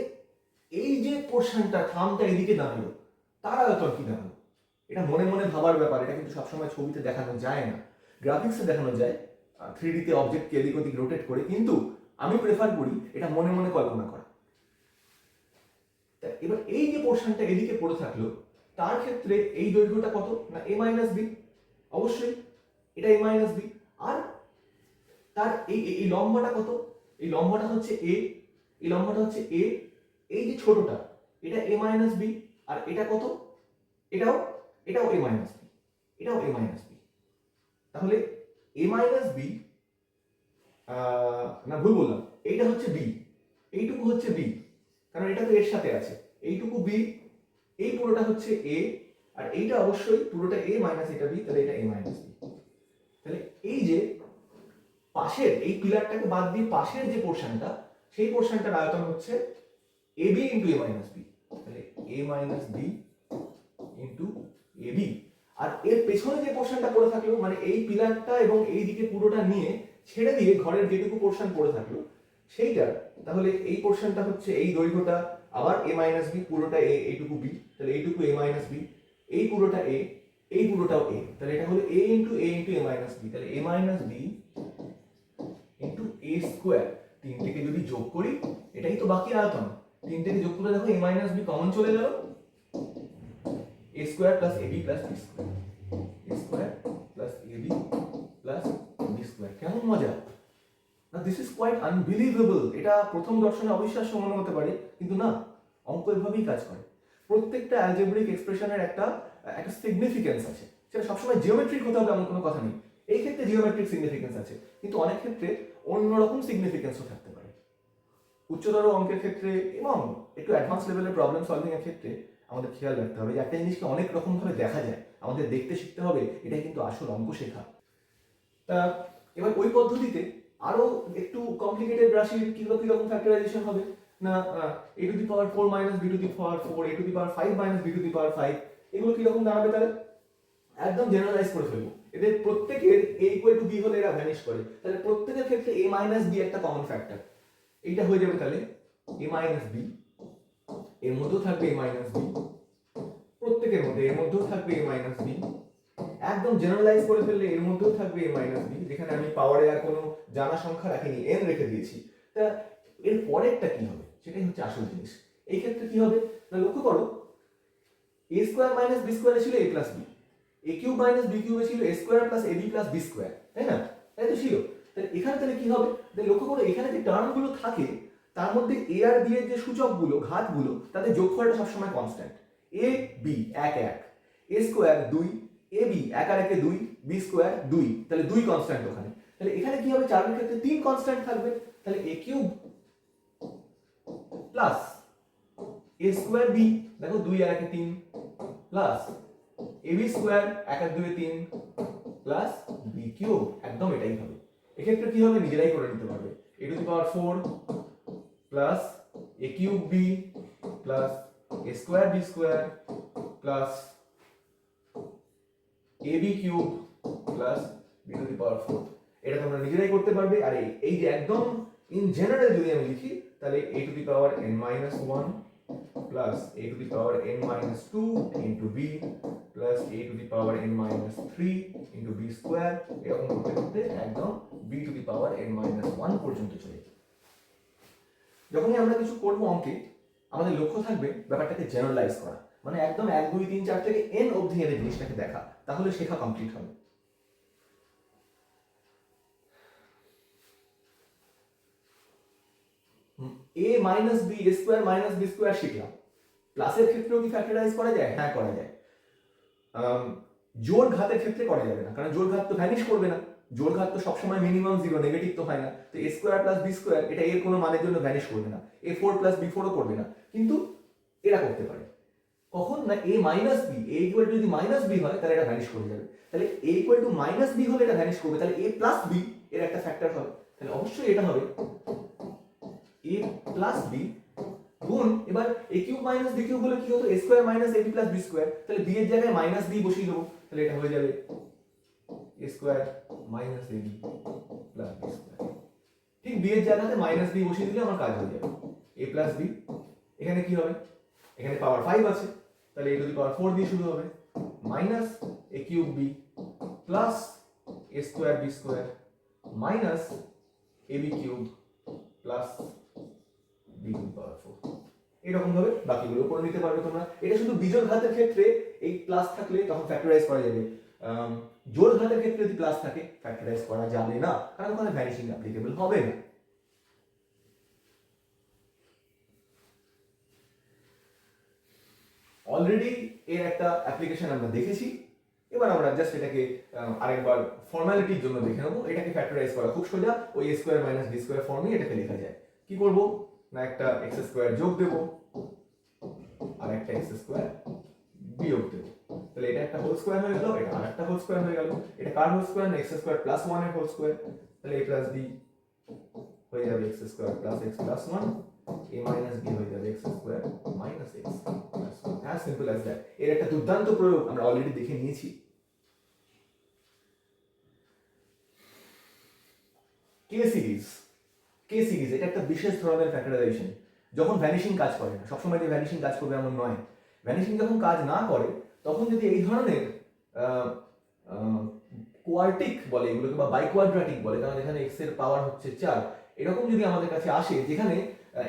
এই যে পোর্শনটা থামটা এদিকে দাঁড়ালো, তার আয়তন কি দাঁড়ালো? এটা মনে মনে ভাবার ব্যাপার, এটা কিন্তু সবসময় ছবিতে দেখানো যায় না, গ্রাফিক্সে দেখানো যায় 3D তে অবজেক্টকে এদিক ওদিক রোটেট করে, কিন্তু আমি প্রেফার করি এটা মনে মনে কল্পনা করা। এবার এই যে পোর্শনটা এদিকে পড়ে থাকলো, তার ক্ষেত্রে এই দৈর্ঘ্যটা কত না a মাইনাস বি, অবশ্যই এটা a মাইনাস বি। আর তার এই লম্বাটা কত, এই লম্বাটা হচ্ছে a, এই লম্বাটা হচ্ছে a। এই যে ছোটটা এটা a মাইনাস বি, আর এটা কত, এটাও এটাও a মাইনাস বি, এটাও a মাইনাস বি। তাহলে a মাইনাস বি, না ভুল বললাম, এইটা হচ্ছে b, এইটুকু হচ্ছে b, কারণ এটা তো এর সাথে আছে, এইটুকু b, এই পুরোটা হচ্ছে a, আর এইটা অবশ্যই পুরোটা a মাইনাস এটা b, তাহলে এটা a মাইনাস b। তাহলে এই যে পাশের এই পিলারটাকে বাদ দিয়ে পাশের যে পোর্শনটা, সেই পোর্শনটার আয়তন হচ্ছে ab into a minus b, তাহলে a minus b into ab। আর এর পেছনে যে পোর্শনটা পড়ে থাকলো, মানে এই পিলারটা এবং এই দিকে পুরোটা নিয়ে ছেড়ে দিয়ে ঘরের যেটুকু পোর্শন পড়ে থাকলো সেইটা, তাহলে এই পোর্শনটা হচ্ছে এই দৈর্ঘ্যটা আবার a মাইনাস বি, পুরোটা a, এইটুকু b, তাহলে এইটুকু a মাইনাস বি, এই পুরোটা a, এই পুরোটাও a, তাহলে এটা হলো a into a minus B, তাহলে a minus B into a square. তিনটেকে যদি যোগ করি, এটাই তো বাকি আয়তন, তিনটেকে যোগ করে দেখো a মাইনাস বি কমন চলে গেল, a square plus ab plus b square, a square plus ab plus b square. কেমন মজা না, দিস ইজ কোয়াইট আনবিলিভেবল। এটা প্রথম দর্শনে অবিশ্বাস্য মনে হতে পারে, কিন্তু না, অঙ্ক এভাবেই কাজ করে। প্রত্যেকটা অ্যালজেব্রিক এক্সপ্রেশনের একটা একটা সিগনিফিকেন্স আছে, সেটা সবসময় জিওমেট্রিক হতে হবে এমন কোনো কথা নেই। এই ক্ষেত্রে জিওমেট্রিক সিগনিফিকেন্স আছে, কিন্তু অনেক ক্ষেত্রে অন্যরকম সিগনিফিকেন্সও থাকতে পারে। উচ্চতর অঙ্কের ক্ষেত্রে এবং একটু অ্যাডভান্স লেভেলের প্রবলেম সলভিং এর ক্ষেত্রে আমাদের খেয়াল রাখতে হবে যে একটা জিনিসকে অনেক রকম ভাবে দেখা যায়, আমাদের দেখতে শিখতে হবে, এটাই কিন্তু আসল অঙ্ক শেখা। তা এবার ওই পদ্ধতিতে আরো একটু কমপ্লিকেটেড রাশির কিরকম ফ্যাক্টরাইজেশন হবে না a to the power 4 minus b to the power 4, a to the power 5 minus b to the power 5, এগুলো কিরকম দাঁড়াবে? তাহলে একদম জেনারেলাইজ করে ফেলবো, এদের প্রত্যেকের a ইকুয়াল টু b হলে এরা ভ্যানিশ করে, তাহলে প্রত্যেকের ক্ষেত্রে a মাইনাস b একটা কমন ফ্যাক্টর, এইটা হয়ে যাবে তাহলে a মাইনাস b, এর মধ্যেও থাকবে a মাইনাস b, প্রত্যেকের মধ্যে এর মধ্যেও থাকবে a মাইনাস b, একদম জেনারেলাইজ করে ফেললে এর মধ্যেও থাকবে a মাইনাস b, যেখানে আমি পাওয়ারে আর কোনো জানা সংখ্যা রাখিনি, n রেখে দিয়েছি। তা এর পরেরটা কি হবে সেটাই হচ্ছে আসল জিনিস। এই ক্ষেত্রে কি হবে না, লক্ষ্য করো, a স্কোয়ার মাইনাস b স্কোয়ারে ছিল a plus b, a cube minus b কিউবে ছিল a square plus ab plus b square, তাই না? তাই তো ছিল। তাহলে এখানে তাহলে কি হবে, লক্ষ্য করো এখানে যে টার্মগুলো থাকে তার মধ্যে a আর b এর যে সূচকগুলো, ঘাতগুলো, তাদের যোগফলটা সবসময় constant. a b 1 1, a square 2, ab 1 আর 1 2, b স্কোয়ার 2, তাহলে 2 কনস্ট্যান্ট ওখানে। তাহলে এখানে কি হবে, চারের ক্ষেত্রে 3 কনস্ট্যান্ট থাকবে, তাহলে a cube plus a square b, দেখো 2 আর 1 3, প্লাস ab স্কোয়ার 1 আর 2 3, প্লাস b কিউব, একদম এটাই হবে। এক্ষেত্রে কি হবে নিজেরাই করে নিতে পারবে, a to the power 4 plus a cube b plus a square b square plus ab cube plus b to the power 4, এটা তোমরা নিজেরাই করতে পারবে। আর এই যে একদম ইন জেনারেল যদি আমি লিখি, তাহলে a to the power n minus 1 plus a to the power n minus 2 into b plus a to the power n minus 3 into b square, এরকম করতে করতে একদম b to the power n minus 1 পর্যন্ত চলে যাবে। যখনই আমরা কিছু করবো অঙ্কে, আমাদের লক্ষ্য থাকবে ব্যাপারটাকে জেনারেলাইজ করা, মানে একদম 1 2 3 4 থেকে n অবধি এনে জিনিসটাকে দেখা, তাহলে শেখা কমপ্লিট হবে। a minus b square minus b square শিখলাম। প্লাসের ক্ষেত্রেও কি ফ্যাক্টরাইজ করা যায়? হ্যাঁ করা যায়। জোড় ঘাতের ক্ষেত্রে করা যাবে না, কারণ জোড় ঘাত তো ভ্যানিশ করবে না, জোড় ঘাত তো সবসময় মিনিমাম জিরো, নেগেটিভ তো হয় না। তো A square plus B square এটা এর কোনো মানের জন্য ভ্যানিশ করবে না, এ ফোর প্লাস বি ফোরও করবে না, কিন্তু এরা করতে পারে। কখন না A minus B, A equal to যদি মাইনাস বি হয় তাহলে এটা ভ্যানিশ করে যাবে। তাহলে A equal to minus B হলে এটা ভ্যানিশ করবে, তাহলে এ প্লাস বি এর একটা ফ্যাক্টর হবে, তাহলে অবশ্যই এটা হবে এ প্লাস বি গুণ, এবার A cube minus B cube হলে কি হতো, A square minus AB plus B square, তাহলে বি এর জায়গায় মাইনাস বি বসিয়ে দেবো, তাহলে এটা হয়ে যাবে A square minus AB plus B square. ঠিক বি এর জায়গাতে মাইনাস বি বসিয়ে দিলে আমার কাজ হয়ে যাবে। এ প্লাস বি, এখানে কি হবে, এখানে পাওয়ার 5 আছে, তাহলে এ টু দি পাওয়ার 4 দিয়ে শুরু হবে, minus A cube B plus A square B square minus A B cube plus B to the power 4। এরকম ভাবে বাকিগুলো করে নিতে পারবে তোমরা। এটা শুধু বিজোড় ঘাতের ক্ষেত্রে এই প্লাস থাকলে তখন ফ্যাক্টরাইজ করা যাবে, জোড় ঘাতের ক্ষেত্রে যদি প্লাস থাকে ফ্যাক্টরাইজ করা যাবে না, কারণ ওখানে ভ্যানিশিং অ্যাপ্লিকেবল হবে না। অলরেডি এর একটা অ্যাপ্লিকেশন আমরা দেখেছি, এবার আমরা জাস্ট এটাকে আরেকবার ফর্মালিটির জন্য দেখে নেবো। এটাকে ফ্যাক্টরাইজ করা খুব সোজা, ওই এ স্কোয়ার মাইনাস বি স্কোয়ার ফর্মে এটাকে লেখা যায়। কি করব না, একটা এক্স স্কোয়ার যোগ দেব আর একটা এক্স স্কোয়ার বিয়োগ দেব, তাহলে এটা একটা হোল স্কোয়ার হয়ে গেল, এটা আরেকটা হোল স্কোয়ার হয়ে গেল। এটা কার হোল স্কোয়ার না এক্স স্কোয়ার প্লাস 1 এর হোল স্কোয়ার, তাহলে a প্লাস বি হয়ে যাবে X square plus X plus 1, a minus B হয়ে যাবে X square minus X plus 1, as simple as that. এর একটা দুর্দান্ত প্রয়োগ আমরা অলরেডি দেখে নিয়েছি। কে সিরিজ, কে সিরিজ এটা একটা বিশেষ ধরনের ফ্যাক্টরাইজেশন, যখন ভ্যানিশিং কাজ করে না। সবসময় যে ভ্যানিশিং কাজ করবে এমন নয়, ভ্যানিশিং যখন কাজ না করে তখন যদি এই ধরনের কোয়ার্টিক বলে এগুলোকে বা বাইকোয়াড্রাটিক বলে, কারণ এখানে এক্স এর পাওয়ার হচ্ছে 4, এরকম যদি আমাদের কাছে আসে যেখানে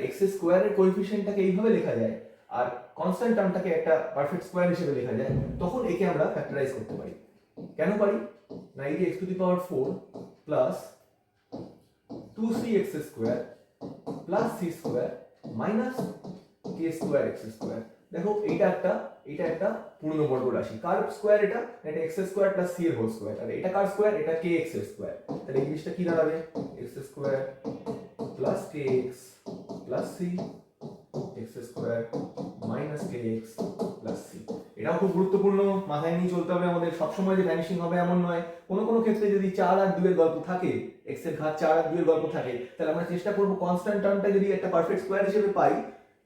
এক্স স্কোয়ারের কোএফিসিয়েন্টটাকে এইভাবে লেখা যায় আর কনস্ট্যান্ট টার্মটাকে একটা পারফেক্ট স্কোয়ার হিসেবে লেখা যায়, তখন একে আমরা ফ্যাক্টরাইজ করতে পারি। কেন পারি না, এই যে x two the power 4 plus 2c x square plus c square minus k square x square, দেখো এটা একটা পূর্ণবর্গ রাশি। কার স্কোয়ার এটা x স্কোয়ার প্লাস c এর হোল স্কোয়ার, আর এটা কার স্কোয়ার, এটা kx এর স্কোয়ার, তাহলে এই জিনিসটা কি দাঁড়াবে x square plus kx plus c x square minus kx plus c। এটাও খুব গুরুত্বপূর্ণ, মাথায় নিয়ে চলতে হবে আমাদের। সবসময় যে ভ্যানিশিং হবে এমন নয়, কোনো কোনো ক্ষেত্রে যদি 4 আর 2 এর গল্প থাকে, x এর ঘাত 4 আর 2 এর গল্প থাকে, তাহলে আমরা চেষ্টা করব কনস্ট্যান্ট টার্মটা যদি একটা পারফেক্ট স্কোয়ার হিসেবে পাই,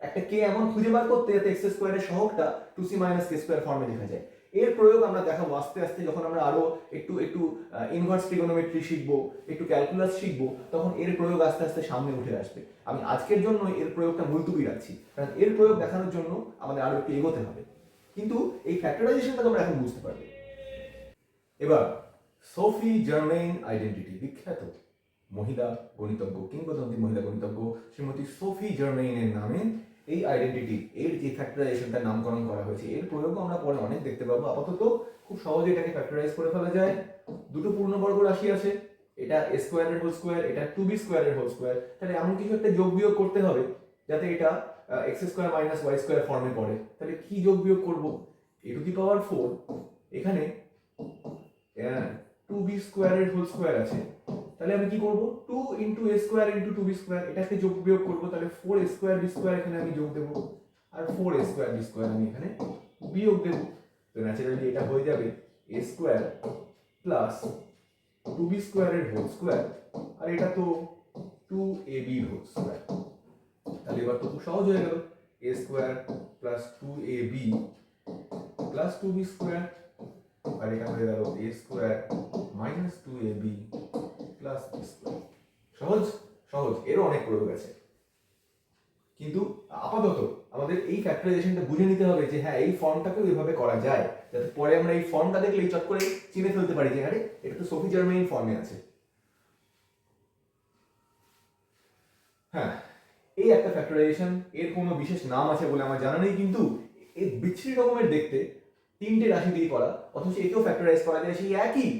একটা k এমন খুঁজে বার করতে যাতে x স্কোয়ারের সহগটা 2c k স্কোয়ার ফর্মে লেখা যায়। এর প্রয়োগ আমরা দেখাবো আস্তে আস্তে, যখন আমরা আরো একটু ইনভার্স ট্রিগোনোমেট্রি শিখবো, একটু ক্যালকুলাস শিখবো, তখন এর প্রয়োগ আস্তে আস্তে সামনে উঠে আসবে। আমি আজকের জন্য এর প্রয়োগটা মুলতুবি রাখছি, কারণ এর প্রয়োগ দেখানোর জন্য আমাদের আরো একটু এগোতে হবে, কিন্তু এই ফ্যাক্টরাইজেশনটা তোমরা এখন বুঝতে পারবে। এবার সোফি জার্মেইন আইডেন্টিটি, বিখ্যাত মহিলা গণিতজ্ঞ, কিংবদন্তি মহিলা গণিতজ্ঞ শ্রীমতী সোফি জার্মেইনের নামে এই আইডেন্টিটি, এর যে ফ্যাক্টরাইজেশনটার নামকরণ করা হয়েছে, এর প্রয়োগও আমরা পরে অনেক দেখতে পাবো। আপাতত খুব সহজে এটাকে ফ্যাক্টরাইজ করে ফেলা যায়। দুটো পূর্ণবর্গ রাশি আছে, এটা a স্কোয়ারের হোল স্কোয়ার, এটা 2b স্কোয়ারের হোল স্কোয়ার, তাহলে এমন কিছু একটা যোগ বিয়োগ করতে হবে যাতে এটা x square minus y square ফর্মে পড়ে। তাহলে কি যোগ বিয়োগ করব, a টু দি পাওয়ার 4, এখানে 2b স্কোয়ারের হোল স্কোয়ার আছে, তাহলে আমি কি করব 2 into a square into 2b square, এটাকে যোগ বিয়োগ করব, তাহলে 4a স্কোয়ার b স্কোয়ার এখানে আমি যোগ দেব, আর 4a স্কোয়ার b স্কোয়ার আমি এখানে বিয়োগ দেব। তো ন্যাচারালি এটা হয়ে যাবে a স্কোয়ার প্লাস 2b স্কোয়ারের হোল স্কোয়ার, আর এটা তো 2ab এর হোল স্কোয়ার। তাহলে এবার তো খুব সহজ হয়ে গেল, a square plus 2ab plus 2b square, আর এটা হয়ে গেল a square minus 2ab plus b square. সহজ সহজ, এরও অনেক প্রয়োগ আছে, কিন্তু আপাতত আমাদের এই ফ্যাক্টরাইজেশনটা বুঝে নিতে হবে যে হ্যাঁ এই ফর্মটাকেও এভাবে করা যায়, যাতে পরে আমরা এই ফর্মটা দেখলেই চট করে চিনে ফেলতে পারি যে আরে এটা তো সোফি জার্মেইন ফর্মে আছে। হ্যাঁ, এই একটা ফ্যাক্টরাইজেশন, এর কোনো বিশেষ নাম আছে বলে আমার জানা নেই, কিন্তু এই বিচ্ছিরি রকমের দেখতে, তিনটে রাশি দিয়ে করা, অথচ একেও ফ্যাক্টরাইজ করা যায় সেই একই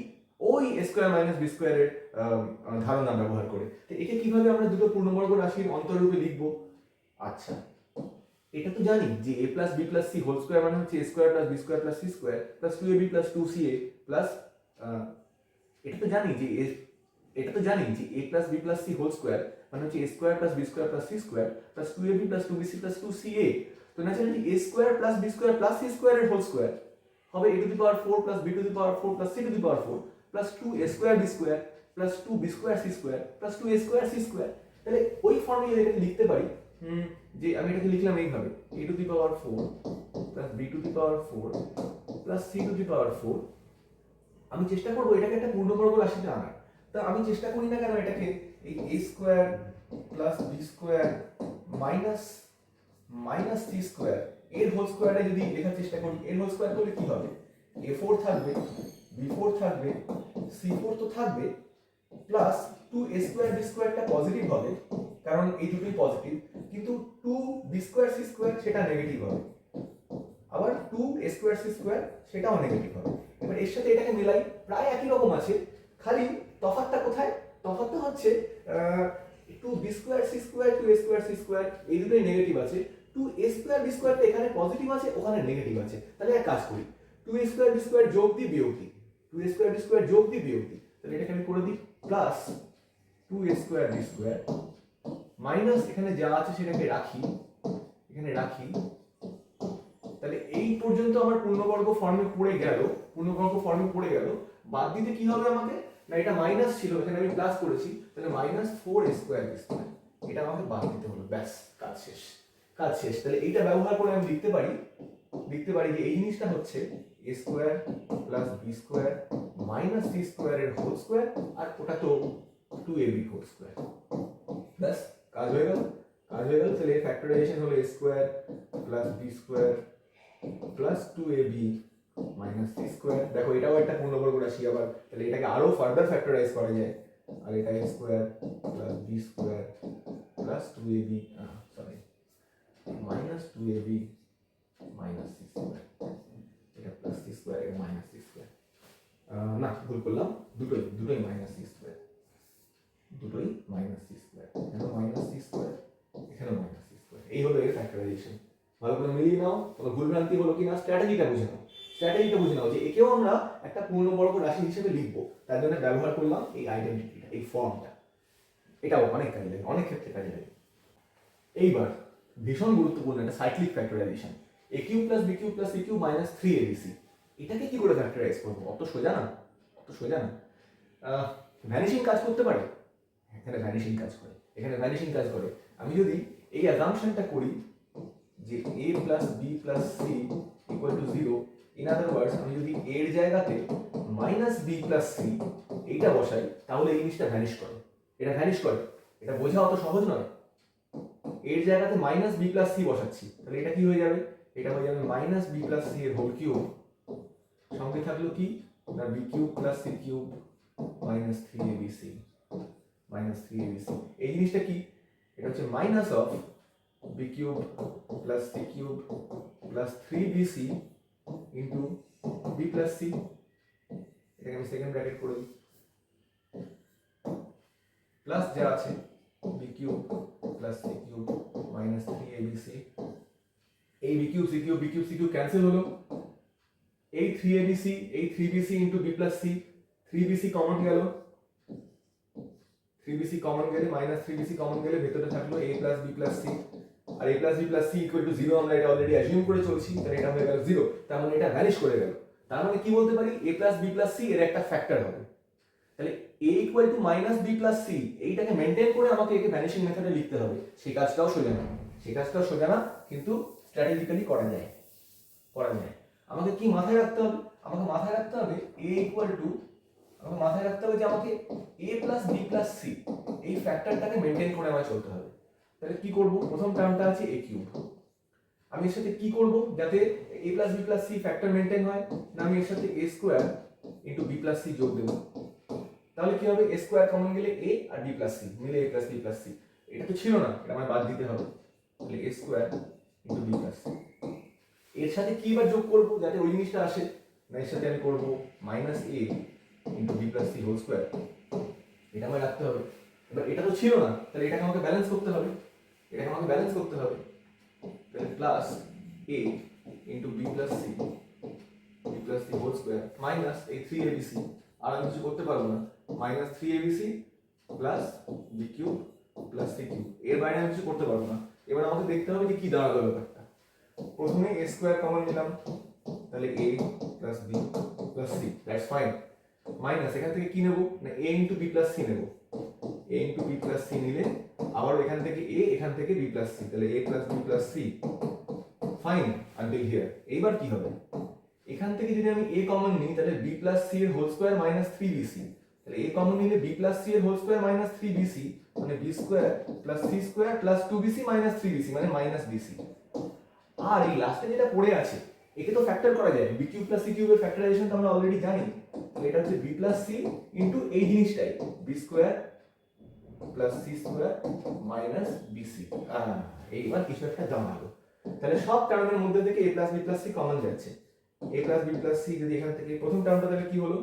ওই a স্কোয়ার মাইনাস বি স্কোয়ারের ধারণা ব্যবহার করে। তো একে কিভাবে আমরা দুটো পূর্ণবর্গ রাশির অন্তররূপে লিখবো? আচ্ছা, এটা তো জানি যে a plus B plus C whole square মানে হচ্ছে a square plus B square plus C square plus 2ab plus 2ca plus এটা তো জানি যে এটা তো জানি যে a plus B plus C whole square মানে হচ্ছে a square plus B square plus C square plus 2ab plus 2bc plus 2ca। তো naturally a square plus B square plus C square এর হোল স্কোয়ার হবে a to the power 4 plus b to the power 4 plus c to the power 4 plus 2a square B square plus 2b square C square plus 2a square C square. তাহলে ওই ফর্মে যদি এটাকে লিখতে পারি যে আমি এটাকে লিখলাম এইভাবে a to the power 4 plus b to the power 4 plus c to the power 4। আমি চেষ্টা করব এটাকে একটা পূর্ণবর্গ রাশিতে আনার। তা আমি চেষ্টা করি না কেন এটাকে এই a square plus b square minus minus c square এর হোল স্কোয়ারে যদি লেখার চেষ্টা করি, এর হোল স্কোয়ার করলে কি হবে, a4 থাকবে b4 থাকবে c4 তো থাকবে প্লাস 2a স্কোয়ার b স্কোয়ারটা পজিটিভ হবে কারণ এই দুটোই পজিটিভ, কিন্তু 2b স্কোয়ার c স্কোয়ার সেটা নেগেটিভ হবে, আবার 2a স্কোয়ার c স্কোয়ার সেটাও নেগেটিভ হবে। এবার এর সাথে এটাকে মেলাই প্রায় একই রকম আছে, খালি তফাৎটা কোথায়, তফাৎটা হচ্ছে 2b square c square 2a square c square এই দুটোই নেগেটিভ আছে, 2a স্কোয়ার b স্কোয়ারটা এখানে পজিটিভ আছে ওখানে নেগেটিভ আছে। তাহলে এক কাজ করি 2a স্কোয়ার b স্কোয়ার যোগ দিই বিয়োগ দিই, 2a স্কোয়ার b স্কোয়ার যোগ দিই বিয়োগ দিই, তাহলে এটাকে আমি করে দিই plus 2a square b square minus এখানে যা আছে সেটাকে রাখি এখানে রাখি। তাহলে এই পর্যন্ত আমার পূর্ণবর্গ ফর্মে পড়ে গেল, পূর্ণবর্গ ফর্মে পড়ে গেল। বাদ দিতে কি হবে আমাকে, না এটা মাইনাস ছিল এখানে আমি প্লাস করেছি, তাহলে minus 4a square b square এটা আমাকে বাদ দিতে হলো, ব্যাস কাজ শেষ, কাজ শেষ। তাহলে এইটা ব্যবহার করে আমি লিখতে পারি যে এই জিনিসটা হচ্ছে a square plus b square minus c square এর হোল স্কোয়ার আর ওটা তো 2ab হোল স্কোয়ার। ব্যাস কাজ হয়ে গেল, কাজ হয়ে গেল। তাহলে ফ্যাক্টরাইজেশন হলো a square plus b square plus 2ab minus c square. দেখো এটাও একটা পূর্ণবর্গ রাশি আবার, তাহলে এটাকে আরো ফার্দার ফ্যাক্টরাইজ করা যায়, আর এটা a square plus b square plus 2ab sorry minus 2ab minus c square, এটা প্লাস c স্কোয়ার এটা মাইনাস c স্কোয়ার, না ভুল করলাম, দুটোই মাইনাস c স্কোয়ার, দুটোই মাইনাস c স্কোয়ার, এখানে মাইনাস c স্কোয়ার এখানে মাইনাস c স্কোয়ার। এই হলো এর ফ্যাক্টরাইজেশন। ভালো করে মিলিয়ে নাও, কোনো ভুলভ্রান্তি হলো কিনা স্ট্র্যাটেজিটা বুঝে নাও, স্ট্র্যাটেজিটা বুঝে নাও যে একেও আমরা একটা পূর্ণবর্গ রাশি হিসেবে লিখবো, তার জন্য ব্যবহার করলাম এই আইডেন্টিটিটা, এই ফর্মটা। এটাও অনেক কাজে লাগে, অনেক ক্ষেত্রে কাজে লাগে। এইবার ভীষণ গুরুত্বপূর্ণ একটা cyclic factorisation, a cube plus b cube plus c cube minus 3abc। এটাকে কি করে ফ্যাক্টরাইজ করবো, অত সোজা না, অত সোজা না। ভ্যানিশিং কাজ করতে পারে, এখানে ভ্যানিশিং কাজ করে, এখানে ভ্যানিশিং কাজ করে। আমি যদি এই অ্যাজাম্পশনটা করি যে a plus b plus c equal to 0, in other words আমি যদি a এর জায়গাতে মাইনাস b প্লাস c এইটা বসাই তাহলে এই জিনিসটা ভ্যানিশ করে, এটা ভ্যানিশ করে। এটা বোঝা অত সহজ নয়। এর জায়গাতে মাইনাস b প্লাস c বসাচ্ছি, তাহলে এটা কি হয়ে যাবে, এটা হয়ে যাবে মাইনাস b প্লাস c এর হোল কিউব, সঙ্গে থাকলো কি না b cube plus c cube minus 3abc minus 3abc। এই জিনিসটা কি, এটা হচ্ছে minus of b cube plus c cube plus 3bc into b plus c, এটাকে আমি সেকেন্ড ব্র্যাকেট করে দিই, প্লাস যা আছে b cube plus c cube minus 3abc। এই b cube c cube b cube c cube cancel হলো, এই 3abc এই 3bc into b plus c, 3bc common গেল, 3bc কমন গেলে মাইনাস 3bc কমন গেলে ভেতরে থাকলো a plus b plus c, আর a plus b plus c equal to 0 আমরা এটা অলরেডি অ্যাজিউম করে চলছি, তাহলে এটা হয়ে গেল 0, তার মানে এটা ভ্যানিশ করে গেল। তার মানে কি বলতে পারি, a plus b plus c এর একটা ফ্যাক্টর হবে। তাহলে a equal to minus b plus c এইটাকে মেনটেন করে আমাকে একে ভ্যানিশিং মেথডে লিখতে হবে। সেই কাজটাও সোজা না, সেই কাজটাও সোজা না, কিন্তু স্ট্র্যাটেজিক্যালি করা যায়, করা যায়। আমাকে কি মাথায় রাখতে হবে, আমাকে মাথায় রাখতে হবে a ইকুয়াল টু, আমাকে মাথায় রাখতে হবে যে আমাকে a plus b plus c এই ফ্যাক্টরটাকে মেনটেন করে আমায় চলতে হবে। তাহলে কি করব, প্রথম টার্মটা আছে a কিউব, আমি এর সাথে কি করব যাতে a plus b plus c factor maintain হয়, না আমি এর সাথে a square into b plus c যোগ দেব, তাহলে কি হবে a স্কোয়ার কমন গেলে a আর b প্লাস c মিলে a plus b plus c, এটা তো ছিল না, এটা আমায় বাদ দিতে হবে, তাহলে a square into b plus c। এর সাথে কি বার যোগ করব যাতে ওই জিনিসটা আসে, না এর সাথে আমি করব minus a into b plus c whole square, এটা আমায় রাখতে হবে। এবার এটা তো ছিল না, তাহলে এটাকে আমাকে ব্যালেন্স করতে হবে, এটাকে আমাকে ব্যালেন্স করতে হবে। তাহলে plus a into B plus C whole square minus এই 3abc, আর আমি কিছু করতে পারবো না, minus 3abc plus B cube plus C cube, এর বাইরে আমি কিছু করতে পারবো না। এবার আমাকে দেখতে হবে যে কি দাঁড়ালো ব্যাপারটা। প্রথমে a স্কোয়ার কমন নিলাম, তাহলে a plus B plus C, that's fine. Minus এখান থেকে কি নেব না a into B plus C নেব, a into B plus C নিলে আবার এখান থেকে a, এখান থেকে বি প্লাস সি, তাহলে a plus B plus C, fine until here. এইবার কি হবে, এখান থেকে যদি আমি a কমন নিই তাহলে b প্লাস c এর হোল স্কয়ার মাইনাস 3bc, তাহলে a কমন নিলে b প্লাস c এর হোল স্কয়ার মাইনাস 3bc, মানে b square plus c square plus 2bc minus 3bc, মানে মাইনাস bc। আর এই লাস্টে যেটা পড়ে আছে একে তো ফ্যাক্টর করা যায়, b কিউব প্লাস c কিউবের ফ্যাক্টরাইজেশন তো আমরা অলরেডি জানি, তাহলে এটা হচ্ছে b প্লাস c ইনটু এই জিনিসটাই b square plus c square minus bc। এইবার কিছু একটা দাঁড়ালো, তাহলে সব টার্মের মধ্যে থেকে a plus b plus c common যাচ্ছে। a plus b plus c যদি এখান থেকে প্রথম টার্মটা তাহলে কি হলো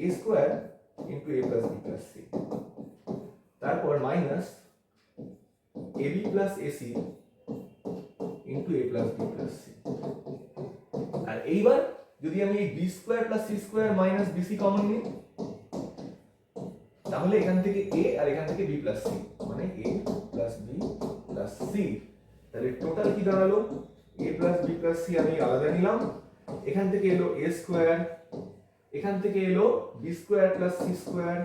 a square into a plus b plus c, তারপর minus ab plus ac into a plus b plus c। আর এইবার যদি আমি এই b square plus c square minus bc common নিই তাহলে এখান থেকে a আর এখান থেকে b প্লাস c, মানে a plus b plus c, তাহলে টোটাল কি দাঁড়ালো a plus b plus c আমি আলাদা নিলাম, এখান থেকে এলো a স্কয়ার, এখান থেকে এলো b square plus c square,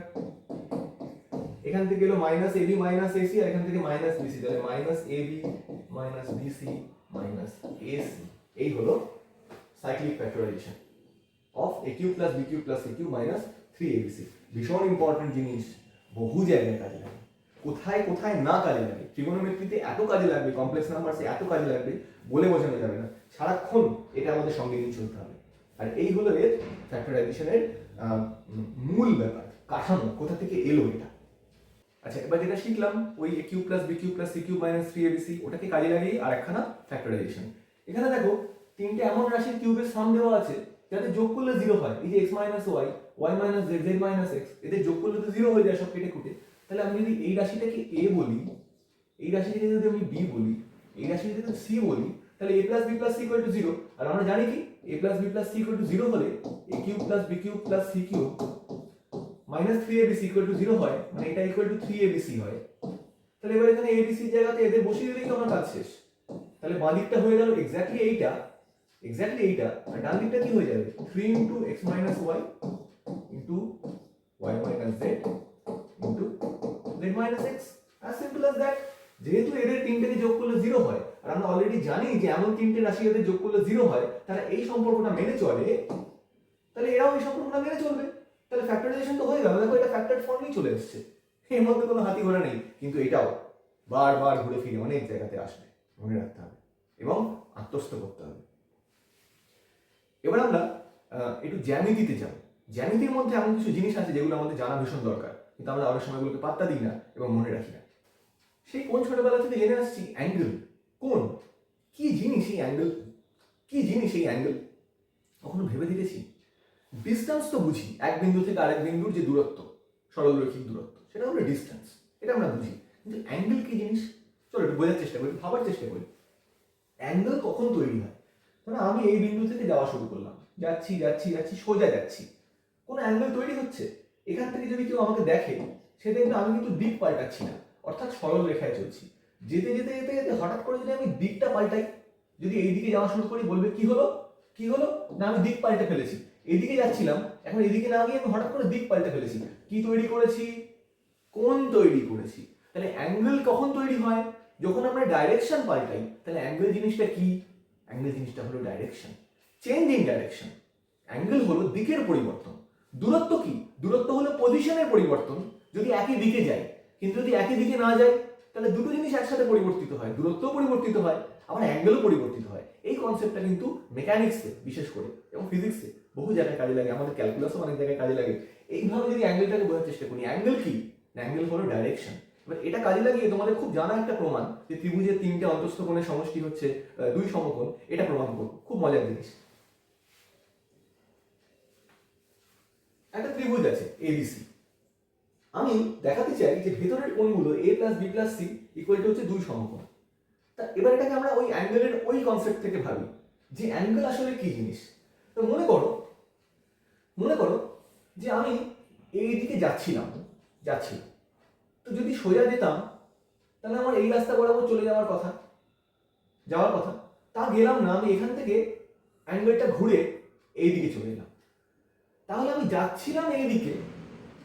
এখান থেকে এলো মাইনাস ab মাইনাস ac, আর এখান থেকে মাইনাস bc, তাহলে minus ab minus bc minus ac। এই হলো cyclic factorisation of a cube plus b cube plus c cube minus 3abc। ভীষণ ইম্পর্টেন্ট জিনিস, বহু জায়গায় কাজে লাগে, কোথায় কোথায় না কাজে লাগে, ট্রিগোনোমেট্রিতে এত কাজে লাগবে, কমপ্লেক্স নাম্বারসে এত কাজে লাগবে বলে বোঝানো যাবে না, সারাক্ষণ এটা আমাদের সঙ্গে নিয়ে চলতে হবে। আর এই হলো এর ফ্যাক্টরাইজেশনের মূল ব্যাপার, কাঠামো, কোথা থেকে এলো এটা। আচ্ছা, এবার যেটা শিখলাম ওই a cube plus b cube plus c cube minus 3abc, ওটাকে কাজে লাগিয়ে আর একখানা ফ্যাক্টরাইজেশন। এখানে দেখো তিনটে এমন রাশির কিউবের সাম দেওয়া আছে যাতে যোগ করলে 0 হয়, এই যে x minus Y, Y minus Z, Z minus X, এদের যোগ করলে তো 0 হয়ে যায় সব কেটে কুটে। তাহলে আমি যদি এই রাশিটাকে a বলি, এই রাশিটাকে যদি আমি b বলি, এই রাশিটাকে যদি c বলি, তাহলে a plus b plus c equal to 0। আর আমরা জানি কি a plus b plus c equal to 0 হলে a cube plus b cube plus c cube minus 3abc equal to 0 হয়, মানে এটা ইকুয়াল টু 3abc হয়। তাহলে এবার এখানে abc এর জায়গাতে এদের বসিয়ে দিলেই তো আমার কাজ শেষ। তাহলে বাঁ দিকটা হয়ে গেল এক্স্যাক্টলি এইটা, আর ডান দিকটা কি হয়ে যাবে 3 into x minus y into y minus z into z minus x, as simple as that। যেহেতু এদের তিনটেকে যোগ করলে 0 হয়, আর আমরা অলরেডি জানি যে এমন তিনটে রাশি এদের যোগ করলে 0 হয়, তারা এই সম্পর্কটা মেনে চলে, তাহলে এরাও এই সম্পর্কটা মেনে চলবে। তাহলে ফ্যাক্টরাইজেশন তো হয়ে গেল, দেখো এটা ফ্যাক্টর ফর্মেই চলে এসেছে, এর মধ্যে কোনো হাতি ঘোড়া নেই। কিন্তু এটাও বারবার ঘুরে ফিরে অনেক জায়গাতে আসবে, মনে রাখতে হবে এবং আত্মস্থ করতে হবে। এবার আমরা একটু জ্যামিতিতে যাব। জ্যামিতির মধ্যে এমন কিছু জিনিস আছে যেগুলো আমাদের জানা ভীষণ দরকার, কিন্তু আমরা অনেক সময়গুলোকে পাত্তা দিই না এবং মনে রাখি না। সেই কোন ছোটবেলা থেকে জেনে আসছি অ্যাঙ্গেল কোন, কি জিনিস এই অ্যাঙ্গেল, কি জিনিস এই অ্যাঙ্গেল, কখনো ভেবে দেখেছি? ডিস্টেন্স তো বুঝি, এক বিন্দু থেকে আরেক বিন্দুর যে দূরত্ব, সরলরৈখিক দূরত্ব, সেটা হলো ডিস্টেন্স, এটা আমরা বুঝি। কিন্তু অ্যাঙ্গেল কি জিনিস, চলো একটু বোঝার চেষ্টা করি, ভাবার চেষ্টা করি। অ্যাঙ্গেল কখন তৈরি হয়? মানে আমি এই বিন্দু থেকে যাওয়া শুরু করলাম, যাচ্ছি যাচ্ছি যাচ্ছি, সোজা যাচ্ছি, কোনো অ্যাঙ্গেল তৈরি হচ্ছে। এখান থেকে যদি কেউ আমাকে দেখে, সে দেখবে আমি কিন্তু দিক পাল্টাচ্ছি না, অর্থাৎ সরল রেখায় চলছি। যেতে যেতে যেতে যেতে হঠাৎ করে যদি আমি দিকটা পাল্টাই, যদি এই দিকে যাওয়া শুরু করি, বলবে কি হলো, কি হলো না আমি দিক পাল্টে ফেলেছি। এদিকে যাচ্ছিলাম, এখন এদিকে না গিয়ে আমি হঠাৎ করে দিক পাল্টে ফেলেছি। কি তৈরি করেছি? কোণ তৈরি করেছি। তাহলে অ্যাঙ্গেল কখন তৈরি হয়? যখন আমরা ডাইরেকশন পাল্টাই। তাহলে অ্যাঙ্গেল জিনিসটা কি? অ্যাঙ্গেল জিনিসটা হলো direction, change in direction. Angle হলো দিকের পরিবর্তন। দূরত্ব কি? দূরত্ব হলো পজিশনের পরিবর্তন, যদি একই দিকে যায়। কিন্তু যদি একই দিকে না যায়, তাহলে দুটো জিনিস একসাথে পরিবর্তিত হয়, দূরত্বও পরিবর্তিত হয়, আবার অ্যাঙ্গেলও পরিবর্তিত হয়। এই কনসেপ্টটা কিন্তু মেকানিক্সে বিশেষ করে এবং ফিজিক্সে বহু জায়গায় কাজে লাগে, আমাদের ক্যালকুলাসও অনেক জায়গায় কাজে লাগে। এইভাবে যদি অ্যাঙ্গেলটাকে বোঝার চেষ্টা করি, অ্যাঙ্গেল কি? অ্যাঙ্গেল হলো ডাইরেকশন। এবার এটা কাজে লাগিয়ে তোমাদের খুব জানা একটা প্রমাণ, যে ত্রিভুজের তিনটে অন্তঃস্থ কোণের সমষ্টি হচ্ছে 2 সমকোণ, এটা প্রমাণ করব। খুব মজার জিনিস। একটা ত্রিভুজ আছে এবিসি, আমি দেখাতে চাই যে ভেতরের কোণগুলো a plus B plus C equal to হচ্ছে 2 সমকোণ। তা এবার এটাকে আমরা ওই অ্যাঙ্গেলের ওই কনসেপ্ট থেকে ভাবি যে অ্যাঙ্গেল আসলে কি জিনিস। তো মনে করো যে আমি এই দিকে যাচ্ছিলাম, তো যদি সোজা যেতাম তাহলে আমার এই রাস্তা বরাবর চলে যাওয়ার কথা, তা গেলাম না, আমি এখান থেকে অ্যাঙ্গেলটা ঘুরে এই দিকে চলে এলাম। তাহলে আমি যাচ্ছিলাম এই দিকে,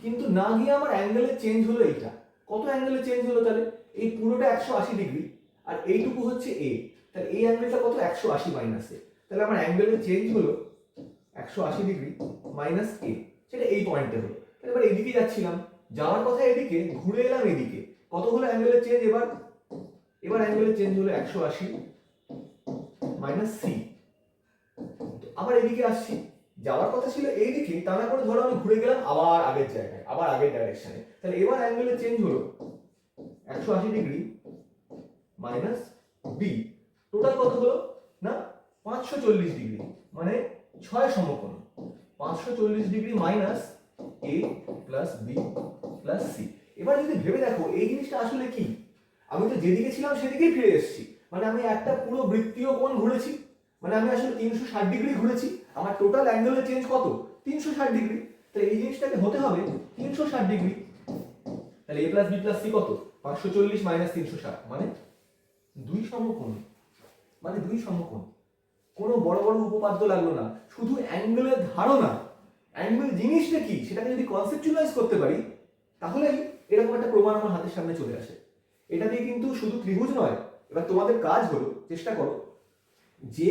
কিন্তু না গিয়ে আমার অ্যাঙ্গেলের চেঞ্জ হলো এইটা। কত অ্যাঙ্গেলে চেঞ্জ হলো তাহলে? এই পুরোটা 180 ডিগ্রি, আর এইটুকু হচ্ছে এ, তাহলে এই অ্যাঙ্গেলটা কত? 180 মাইনাস এ। তাহলে আমার অ্যাঙ্গেলের চেঞ্জ হলো 180 ডিগ্রি মাইনাস এ, সেটা এই পয়েন্টে হলো। তাহলে এবার এদিকে যাচ্ছিলাম, যাওয়ার কথা এদিকে, ঘুরে এলাম এদিকে, কত হলো অ্যাঙ্গেলের চেঞ্জ? এবার অ্যাঙ্গেলের চেঞ্জ হলো 180 মাইনাস সি। আবার এদিকে আসছি, যাওয়ার কথা ছিল এইদিকে, তা না করে ধরো আমি ঘুরে গেলাম আবার আগের জায়গায়, আবার আগের ডাইরেকশনে। তাহলে এবার অ্যাঙ্গেলের চেঞ্জ হলো 180 ডিগ্রি মাইনাস বি। টোটাল কত হলো না? 540 ডিগ্রি, মানে 6 সমকোণ। 540 ডিগ্রি মাইনাস এ প্লাস বি প্লাস সি। এবার যদি ভেবে দেখো এই জিনিসটা আসলে কি, আমি তো যেদিকে ছিলাম সেদিকেই ফিরে এসেছি, মানে আমি একটা পুরো বৃত্তীয় কোণ ঘুরেছি, মানে আমি আসলে 360 ডিগ্রি ঘুরেছি। আমার টোটাল অ্যাঙ্গেলের চেঞ্জ কত? 360 ডিগ্রি। তাহলে এই জিনিসটাকে হতে হবে 360 ডিগ্রি। তাহলে a plus B plus C কত? 540 মাইনাস 360, মানে 2 সমকোণ। কোনো বড় বড় উপপাদ্য লাগলো না, শুধু অ্যাঙ্গেলের ধারণা, অ্যাঙ্গেল জিনিসটা কি সেটাকে যদি কনসেপচুয়ালাইজ করতে পারি, তাহলেই এরকম একটা প্রমাণ আমার হাতের সামনে চলে আসে। এটা দিয়ে কিন্তু শুধু ত্রিভুজ নয়, এবার তোমাদের কাজ হলো, চেষ্টা করো যে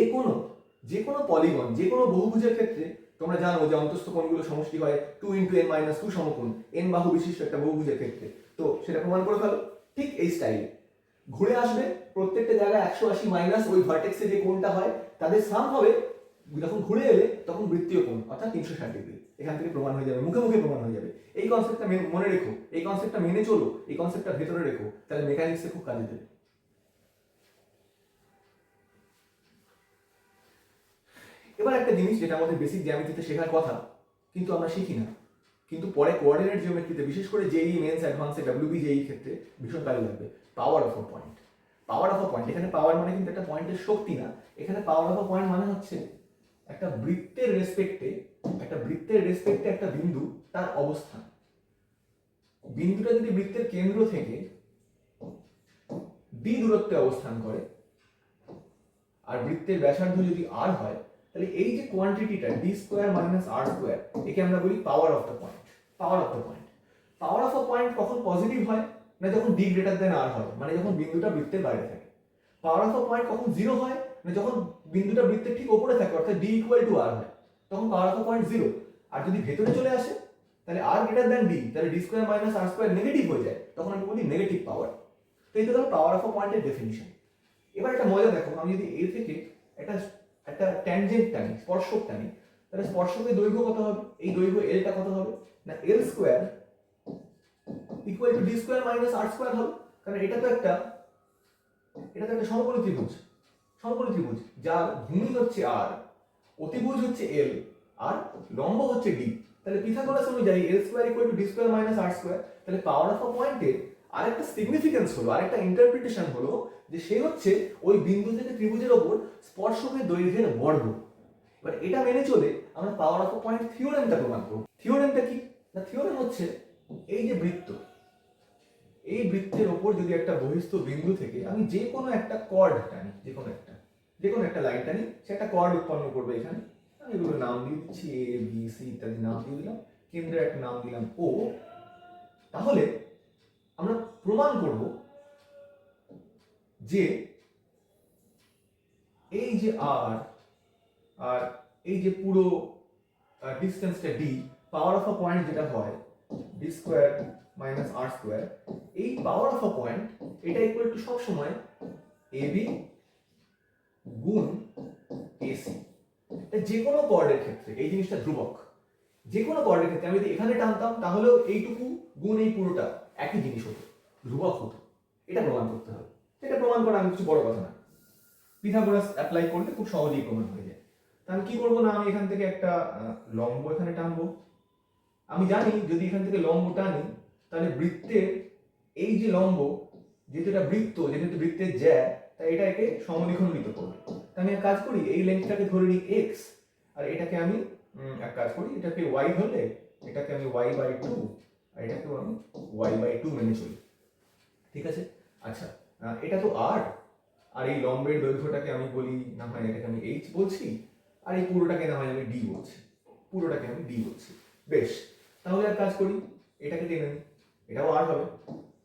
কোনো পলিগন, যে কোনো বহুভুজের ক্ষেত্রে তোমরা জানো যে অন্তস্থ কোণগুলো সমষ্টি হয় 2 × n-2 সমকোণ, n বাহু বিশিষ্ট একটা বহুভুজের ক্ষেত্রে। তো সেটা প্রমাণ করে ফেলো ঠিক এই স্টাইলে। ঘুরে আসবে, প্রত্যেকটা জায়গায় 180 মাইনাস ওই ভার্টেক্সে যে কোণটা হয় তাদের সাম হবে, যখন ঘুরে এলে তখন বৃত্তীয় কোণ অর্থাৎ 360 ডিগ্রি। এখান থেকে প্রমাণ হয়ে যাবে, মুখে মুখে প্রমাণ হয়ে যাবে। এই কনসেপ্টটা মনে রেখো, এই কনসেপ্টটা মেনে চলো, এই কনসেপ্টটা ভেতরে রেখো, তাহলে মেকানিক্সে খুব কাজে দেবে। এবার একটা জিনিস যেটা আমাদের বেসিক জ্যামিতিতে শেখার কথা, কিন্তু আমরা শিখি না, কিন্তু পরে কোঅর্ডিনেট জিওমেট্রিতে, বিশেষ করে জেই মেন্স অ্যাডভান্সে ডাব্লিউবি জেই ক্ষেত্রে ভীষণ কাজে লাগবে। পাওয়ার অফ আ পয়েন্ট। এখানে পাওয়ার মানে কিন্তু একটা পয়েন্টের শক্তি না, এখানে পাওয়ার অফ আ পয়েন্ট মানে হচ্ছে একটা বৃত্তের রেসপেক্টে একটা বিন্দু, তার অবস্থান। বিন্দুটা যদি বৃত্তের কেন্দ্র থেকে ডি দূরত্বে অবস্থান করে, আর বৃত্তের ব্যাসার্ধ যদি আর হয়, তাহলে এই যে কোয়ান্টিটিটা D square minus R square, একে আমরা বলি power of the point. Power of a point কখন পজিটিভ হয় না? যখন ডি গ্রেটার দেন আর হয়, মানে যখন বিন্দুটা বৃত্তের বাইরে থাকে। পাওয়ার অফ আ পয়েন্ট কখন জিরো হয় না? যখন বিন্দুটা বৃত্তের ঠিক উপরে থাকে, অর্থাৎ ডি ইকুয়াল টু আর হয়, তখন power of a point zero. আর যদি ভেতরে চলে আসে, তাহলে আর গ্রেটার দেন ডি, তাহলে D square minus R square negative হয়ে যায়, তখন আমি বলি নেগেটিভ পাওয়ার। তো এই তো গেল পাওয়ার অফ আ পয়েন্টের ডেফিনিশন। এবার একটা মজা দেখো, আমি যদি এ থেকে একটা ট্যানজেন্ট টানি, স্পর্শক টানি, তাহলে স্পর্শকের দৈর্ঘ্য কত হবে? এই দৈর্ঘ্য এলটা কত হবে না? L square equal to D square minus R square হবে। কারণ এটা তো একটা সমকোণী ত্রিভুজ, যার ভূমি হচ্ছে আর, অতিভুজ হচ্ছে এল, আর লম্ব হচ্ছে ডি। তাহলে পিথাগোরাস অনুযায়ী L square equal to D square minus R square. তাহলে পাওয়ার অফ আ পয়েন্টের আরেকটা সিগনিফিকেন্স হলো, আরেকটা ইন্টারপ্রিটেশন হলো যে সে হচ্ছে ওই বিন্দু থেকে ত্রিভুজের ওপর স্পর্শকের দৈর্ঘ্যের বর্গ। এবার এটা মেনে চলে আমরা পাওয়ার অফ আ পয়েন্ট থিওরেমটা প্রমাণ করব। থিওরেমটা কি না? থিওরেম হচ্ছে এই যে বৃত্ত, এই বৃত্তের ওপর যদি একটা বহিস্থ বিন্দু থেকে আমি যে কোনো একটা কর্ড টানি, যে কোনো একটা লাইন টানি, সে একটা কর্ড উৎপন্ন করবে। এখানে আমি এগুলো নাম দিয়ে দিচ্ছি, এ বি সি ইত্যাদি নাম দিয়ে দিলাম, কেন্দ্রের একটা নাম দিলাম ও। তাহলে আমরা প্রমাণ করব যে এই যে আর এই যে পুরো ডিসটেন্সটা D, power of a point যেটা হয় D square minus R square, এই পাওয়ার অফ আ পয়েন্ট এটা ইকুয়াল টু সব সময় এবি গুণ এসি। যে কোনো কর্ডের ক্ষেত্রে এই জিনিসটা ধ্রুবক। যে কোনো কর্ডের ক্ষেত্রে আমি যদি এখানে টানতাম, তাহলেও এইটুকু গুণ এই পুরোটা একই জিনিস হতো, ধ্রুবক হতো। এটা প্রমাণ করতে হবে। এটা প্রমাণ করা আমি কিছু বড় কথা না, পিথাগোরাস অ্যাপ্লাই করলে খুব সহজেই প্রমাণ হয়ে যায়। তা আমি কি করবো না, আমি এখান থেকে একটা লম্ব এখানে টানবো। আমি জানি যদি এখান থেকে লম্ব টানি, তাহলে বৃত্তের এই যে লম্ব, যেহেতু এটা বৃত্ত, যেহেতু বৃত্তের জ্যা, তাই এটা একে সমদ্বিখণ্ডিত করবে। তা আমি এক কাজ করি, এই লেন্থটাকে ধরে নিই x, আর এটাকে আমি এক কাজ করি, এটাকে y ধরলে এটাকে আমি y/2 আর এটাকেও আমি y/2 মেনে চলি, ঠিক আছে? আচ্ছা, এটা তো r, আর এই লম্বের দৈর্ঘ্যটাকে আমি বলি না হয় এটাকে আমি h বলছি, আর এই পুরোটাকে না হয় আমি d বলছি, পুরোটাকে আমি d বলছি। বেশ, তাহলে এক কাজ করি, এটাকে টেনে নিই, এটাও r হবে,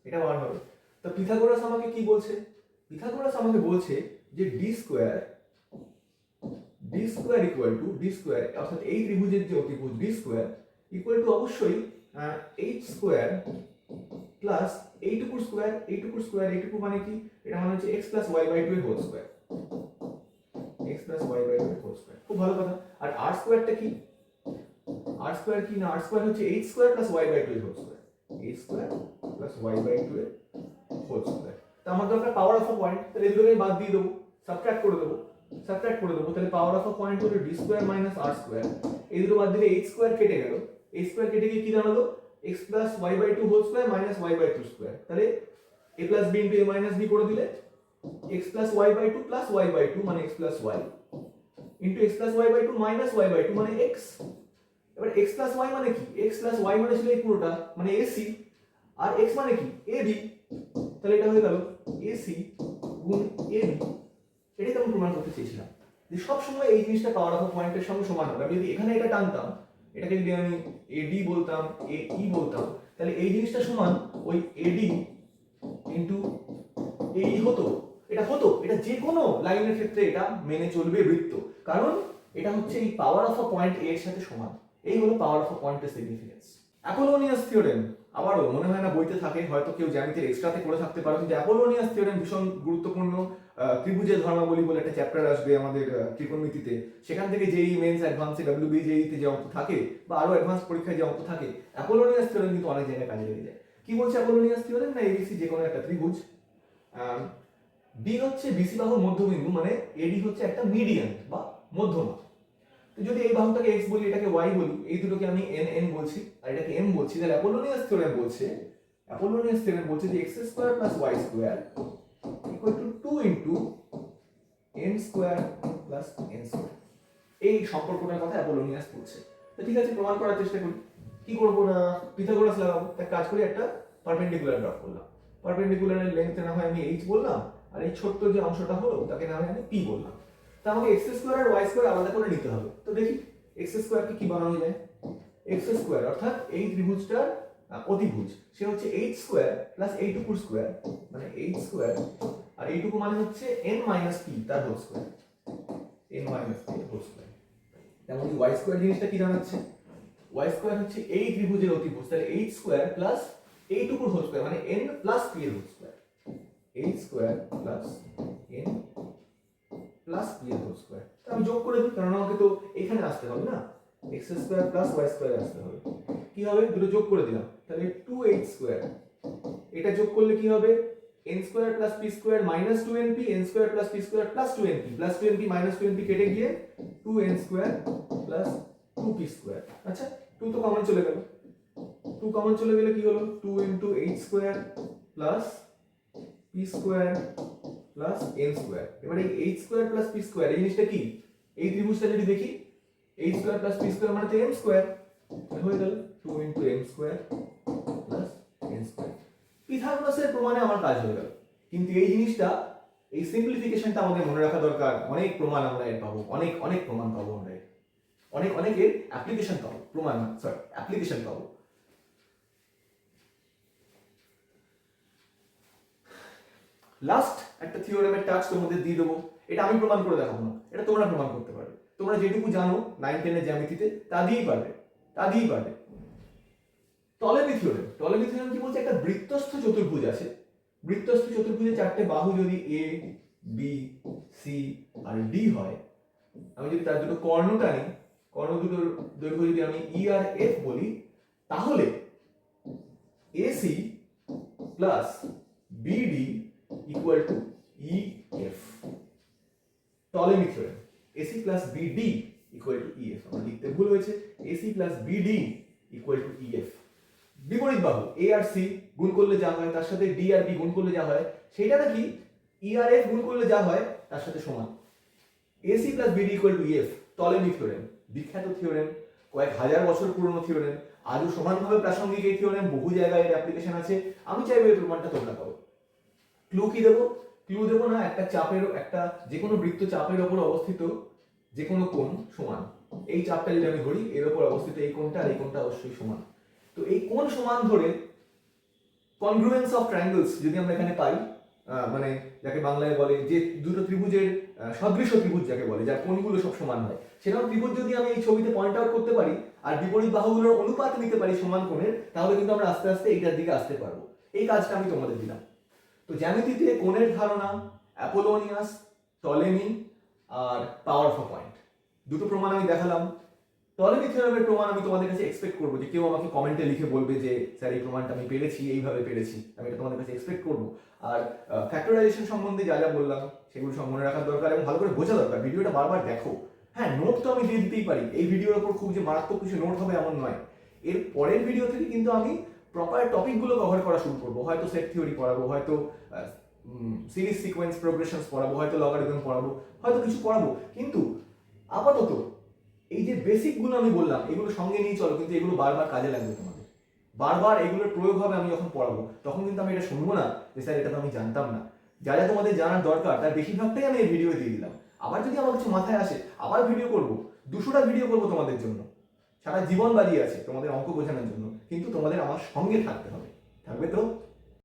এটাও r হবে। তো পিথাগোরাস আমাকে কি বলছে? পিথাগোরাস আমাকে বলছে যে d square equal to d square, অর্থাৎ এই ত্রিভুজের যে অতিভুজ d স্কয়ার ইকুয়াল টু অবশ্যই h স্কয়ার প্লাস এইটুকুর স্কয়ার, এইটুকু মানে কি? এটা মানে হচ্ছে x প্লাস y/2 এর whole square, x plus y/2 এর হোল স্কয়ার। খুব ভালো কথা। আর r স্কয়ারটা কি? r স্কয়ার কি না? r স্কয়ার হচ্ছে h স্কয়ার প্লাস y/2 এর whole square, h square plus y/2 এর হোল স্কয়ার। তো আমার দরকার পাওয়ার অফ আ পয়েন্ট, তাহলে এগুলোকে বাদ দিয়ে দেবো, সাবট্রাক্ট করে দেবো, তাহলে পাওয়ার অফ আ পয়েন্ট হলো d square minus r square. এই দুটো বাদ দিলে h স্কয়ার কেটে গেল, h স্কয়ার কেটে গিয়ে কি দাঁড়ালো? x plus y/2 whole square minus y/2 square. তাহলে a plus b into a minus b করে দিলে x plus y/2 plus y/2 মানে x plus y into x plus y/2 minus y/2 মানে x। এবার x প্লাস y মানে কি? x plus y মানে ছিল এই পুরোটা মানে ac, আর x মানে কি? ab। তাহলে এটা হয়ে গেল ac গুণ ab। এটাই তো আমি প্রমাণ করতে চেয়েছিলাম যে সব সময় এই জিনিসটা পাওয়ার অফ পয়েন্টের সঙ্গে সমান হবে। আমি যদি এখানে এটা টানতাম, এটাকে যদি আমি ad বলতাম, ae বলতাম, তাহলে এই জিনিসটা সমান ওই ad ইনটু ae হতো। এটা যে কোনো লাইনের ক্ষেত্রে এটা মেনে চলবে বৃত্ত, কারণ এটা হচ্ছে এই power of a point a এর সাথে সমান। এই হলো পাওয়ার অফ আ পয়েন্টের সিগনিফিকেন্স। অ্যাপোলোনিয়াস থিওরেম আবারও মনে হয় না বইতে থাকে, হয়তো কেউ জ্যামিতির এক্সট্রাতে করে থাকতে পারে, কিন্তু অ্যাপোলোনিয়াস থিওরেম ভীষণ গুরুত্বপূর্ণ। ত্রিভুজের ধর্মাবলী বলে একটা চ্যাপ্টার আসবে আমাদের ত্রিকোণমিতিতে, সেখান থেকে যেই মেন্স অ্যাডভান্সে WBJEE তে যে অঙ্ক থাকে বা আরো অ্যাডভান্স পরীক্ষায় যে অঙ্ক থাকে, অ্যাপোলোনিয়াস থিওরেম কিন্তু অনেক জায়গায় কাজে লেগে যায়। কি বলছে অ্যাপোলোনিয়াস থিওরেম? না ABC যে কোনো একটা ত্রিভুজ, D হচ্ছে BC বাহুর মধ্যবিন্দু, মানে AD হচ্ছে একটা মিডিয়ান বা মধ্যমা। তো যদি এই বাহুটাকে x বলি, এটাকে y বলি, এই দুটোকে আমি n বলছি আর এটাকে m বলছি, তাহলে অ্যাপোলোনিয়াস থিওরেম বলছে যে x square plus y square equal to 2 into m square plus n square. এই সম্পর্কটার কথা অ্যাপোলোনিয়াস বলছে। তো ঠিক আছে, প্রমাণ করার চেষ্টা করি। কি করব না, পিথাগোরাস লাগাবো। এক কাজ করি, একটা পারপেন্ডিকুলার ড্রপ করলাম। পারপেন্ডিকুলারের লেন্থ না হয় আমি h বললাম, আর এই ছোট্ট যে অংশটা হলো তাকে না হয় আমি p বললাম। তা আমাকে x স্কয়ার আর y স্কয়ার আলাদা করে নিতে হবে। তো দেখি x স্কয়ারকে কি বানানো যায়। x স্কয়ার অর্থাৎ এই ত্রিভুজটার অতিভুজ, সে হচ্ছে h স্কয়ার প্লাস এইটুকুর স্কয়ার মানে h স্কয়ার, আর এইটুকু মানে হচ্ছে n মাইনাস p তার whole square, n minus p whole square. তেমন y স্কয়ার জিনিসটা কি দাঁড়াচ্ছে? y স্কয়ার হচ্ছে এই ত্রিভুজের অতিভুজ, তাহলে h স্কয়ার প্লাস এইটুকুর হোল স্কয়ার মানে n প্লাস p এর whole square, h square plus n plus p এর হোল স্কয়ার। তো আমি যোগ করে দিই, কারণ আমাকে তো এখানে আসতে হবে না, x square plus y square আসতে হবে। কি হবে? দুটো যোগ করে দিলাম, তাহলে 2h স্কয়ার। এটা যোগ করলে কি হবে? n square plus p square minus 2np, n square plus p square plus 2np, plus 2np minus 2np কেটে গিয়ে 2n square plus 2p square. আচ্ছা, 2 তো কমন চলে গেল, 2 কমন চলে গেলে কি হলো? 2 into h square plus p square plus n square. এবারে এই h square plus p square এই জিনিসটা কি? এই ত্রিভুজটা যদি দেখি, h square plus p square মানে তো m স্কয়ার, হয়ে গেল 2 into m square plus n square. পিথাগোরাসের প্রমাণে আমার কাজ হয়ে গেল। কিন্তু এই জিনিসটা, এই সিম্পলিফিকেশনটা আমাদের মনে রাখা দরকার। অনেক প্রমাণ আমরা এর পাবো, অনেক প্রমাণ পাবো আমরা, অনেকের অ্যাপ্লিকেশন পাবো, অ্যাপ্লিকেশন পাবো। লাস্ট একটা থিওরেমের টাচ তোমাদের দিয়ে দেবো, এটা আমি প্রমাণ করে দেখাবো না, এটা তোমরা প্রমাণ করতে পারবে। তোমরা যেটুকু জানো 9-10 এর জ্যামিতিতে তা দিয়েই পারবে। টলেমি থিওরেম কি বলছে? একটা বৃত্তস্থ চতুর্ভুজ আছে, বৃত্তস্থ চতুর্ভুজে চারটে বাহু যদি a b c R d হয়, আমি যদি তার দুটো কর্ণ টানি, কর্ণ দুটোর দৈর্ঘ্য যদি আমি e আর f বলি, তাহলে ac plus bd equal to ef। Ptolemy theorem, ac plus bd equal to ef। আমার লিখতে ভুল হয়েছে, ac plus bd equal to ef। বিপরীত বাহু a আর c গুণ করলে যা হয়, তার সাথে d আর b গুণ করলে যা হয়, সেটা নাকি ERF গুণ করলে যা হয় তার সাথে সমান। AC plus BD equal to EF, Ptolemy theorem, বিখ্যাত থিওরেম, কয়েক হাজার বছর পুরনো থিওরেম, আজও সমানভাবে প্রাসঙ্গিক এই থিওরেম, বহু জায়গায় এর অ্যাপ্লিকেশন আছে। আমি চাইবো এই প্রমাণটা তোমরা পাবো। ক্লু কি দেবো? ক্লু দেবো না, একটা যে কোনো বৃত্ত চাপের ওপর অবস্থিত যে কোনো কোণ সমান। এই চাপটা যদি আমি ধরি, এর ওপর অবস্থিত এই কোণটা আর এই কোণটা অবশ্যই সমান। তো এই কোণ সমান ধরে কনগ্রুয়েন্স অফ ট্রায়াঙ্গলস যদি আমরা এখানে পাই, মানে যাকে বাংলায় বলে যে দুটো ত্রিভুজের সদৃশ ত্রিভুজ যাকে বলে, যার কোণগুলো সব সমান হয়, সেরকম ত্রিভুজ যদি আমি এই ছবিতে পয়েন্ট আউট করতে পারি আর বিপরীত বাহুগুলোর অনুপাত নিতে পারি সমান কোণের, তাহলে কিন্তু আমরা আস্তে আস্তে এইটার দিকে আসতে পারবো। এই কাজটা আমি তোমাদের দিলাম। তো জ্যামিতিতে কোণের ধারণা, অ্যাপোলোনিয়াস, টলেমি আর পাওয়ার অফ আ পয়েন্ট, দুটো প্রমাণ আমি দেখালাম। টলেমি থিওরেমের প্রমাণ আমি তোমাদের কাছে এক্সপেক্ট করবো যে কেউ আমাকে কমেন্টে লিখে বলবে যে স্যার এই প্রমাণটা আমি পেরেছি, এইভাবে পেরেছি, আমি এটা তোমাদের কাছে এক্সপেক্ট করবো। আর ফ্যাক্টরাইজেশন সম্বন্ধে যা যা বললাম সেগুলো সব মনে রাখার দরকার এবং ভালো করে বোঝা দরকার। ভিডিওটা বারবার দেখো। হ্যাঁ, নোট তো আমি দিয়ে দিতেই পারি, এই ভিডিওর ওপর খুব যে মারাত্মক কিছু নোট হবে এমন নয়। এর পরের ভিডিও থেকে কিন্তু আমি প্রপার টপিকগুলো কভার করা শুরু করবো। হয়তো সেট থিওরি পড়াবো, হয়তো সিরিজ সিকোয়েন্স প্রোগ্রেশনস পড়াবো, হয়তো লগারিদম পড়াবো, হয়তো কিছু পড়াবো। কিন্তু আপাতত এই যে বেসিকগুলো আমি বললাম এগুলো সঙ্গে নিয়ে চলো, কিন্তু এগুলো বারবার কাজে লাগবে তোমাদের। বারবার এগুলোর প্রয়োগ হবে আমি যখন পড়াবো, তখন কিন্তু আমি এটা শুনবো না যে স্যার এটা তো আমি জানতাম না। যা যা তোমাদের জানার দরকার তার বেশিরভাগটাই আমি এই ভিডিও দিয়ে দিলাম। আবার যদি আমার কিছু মাথায় আসে আবার ভিডিও করবো, 200টা ভিডিও করবো তোমাদের জন্য। সারা জীবন বাজিয়ে আছে তোমাদের অঙ্ক বোঝানোর জন্য, কিন্তু তোমাদের আমার সঙ্গে থাকতে হবে। থাকবে তো?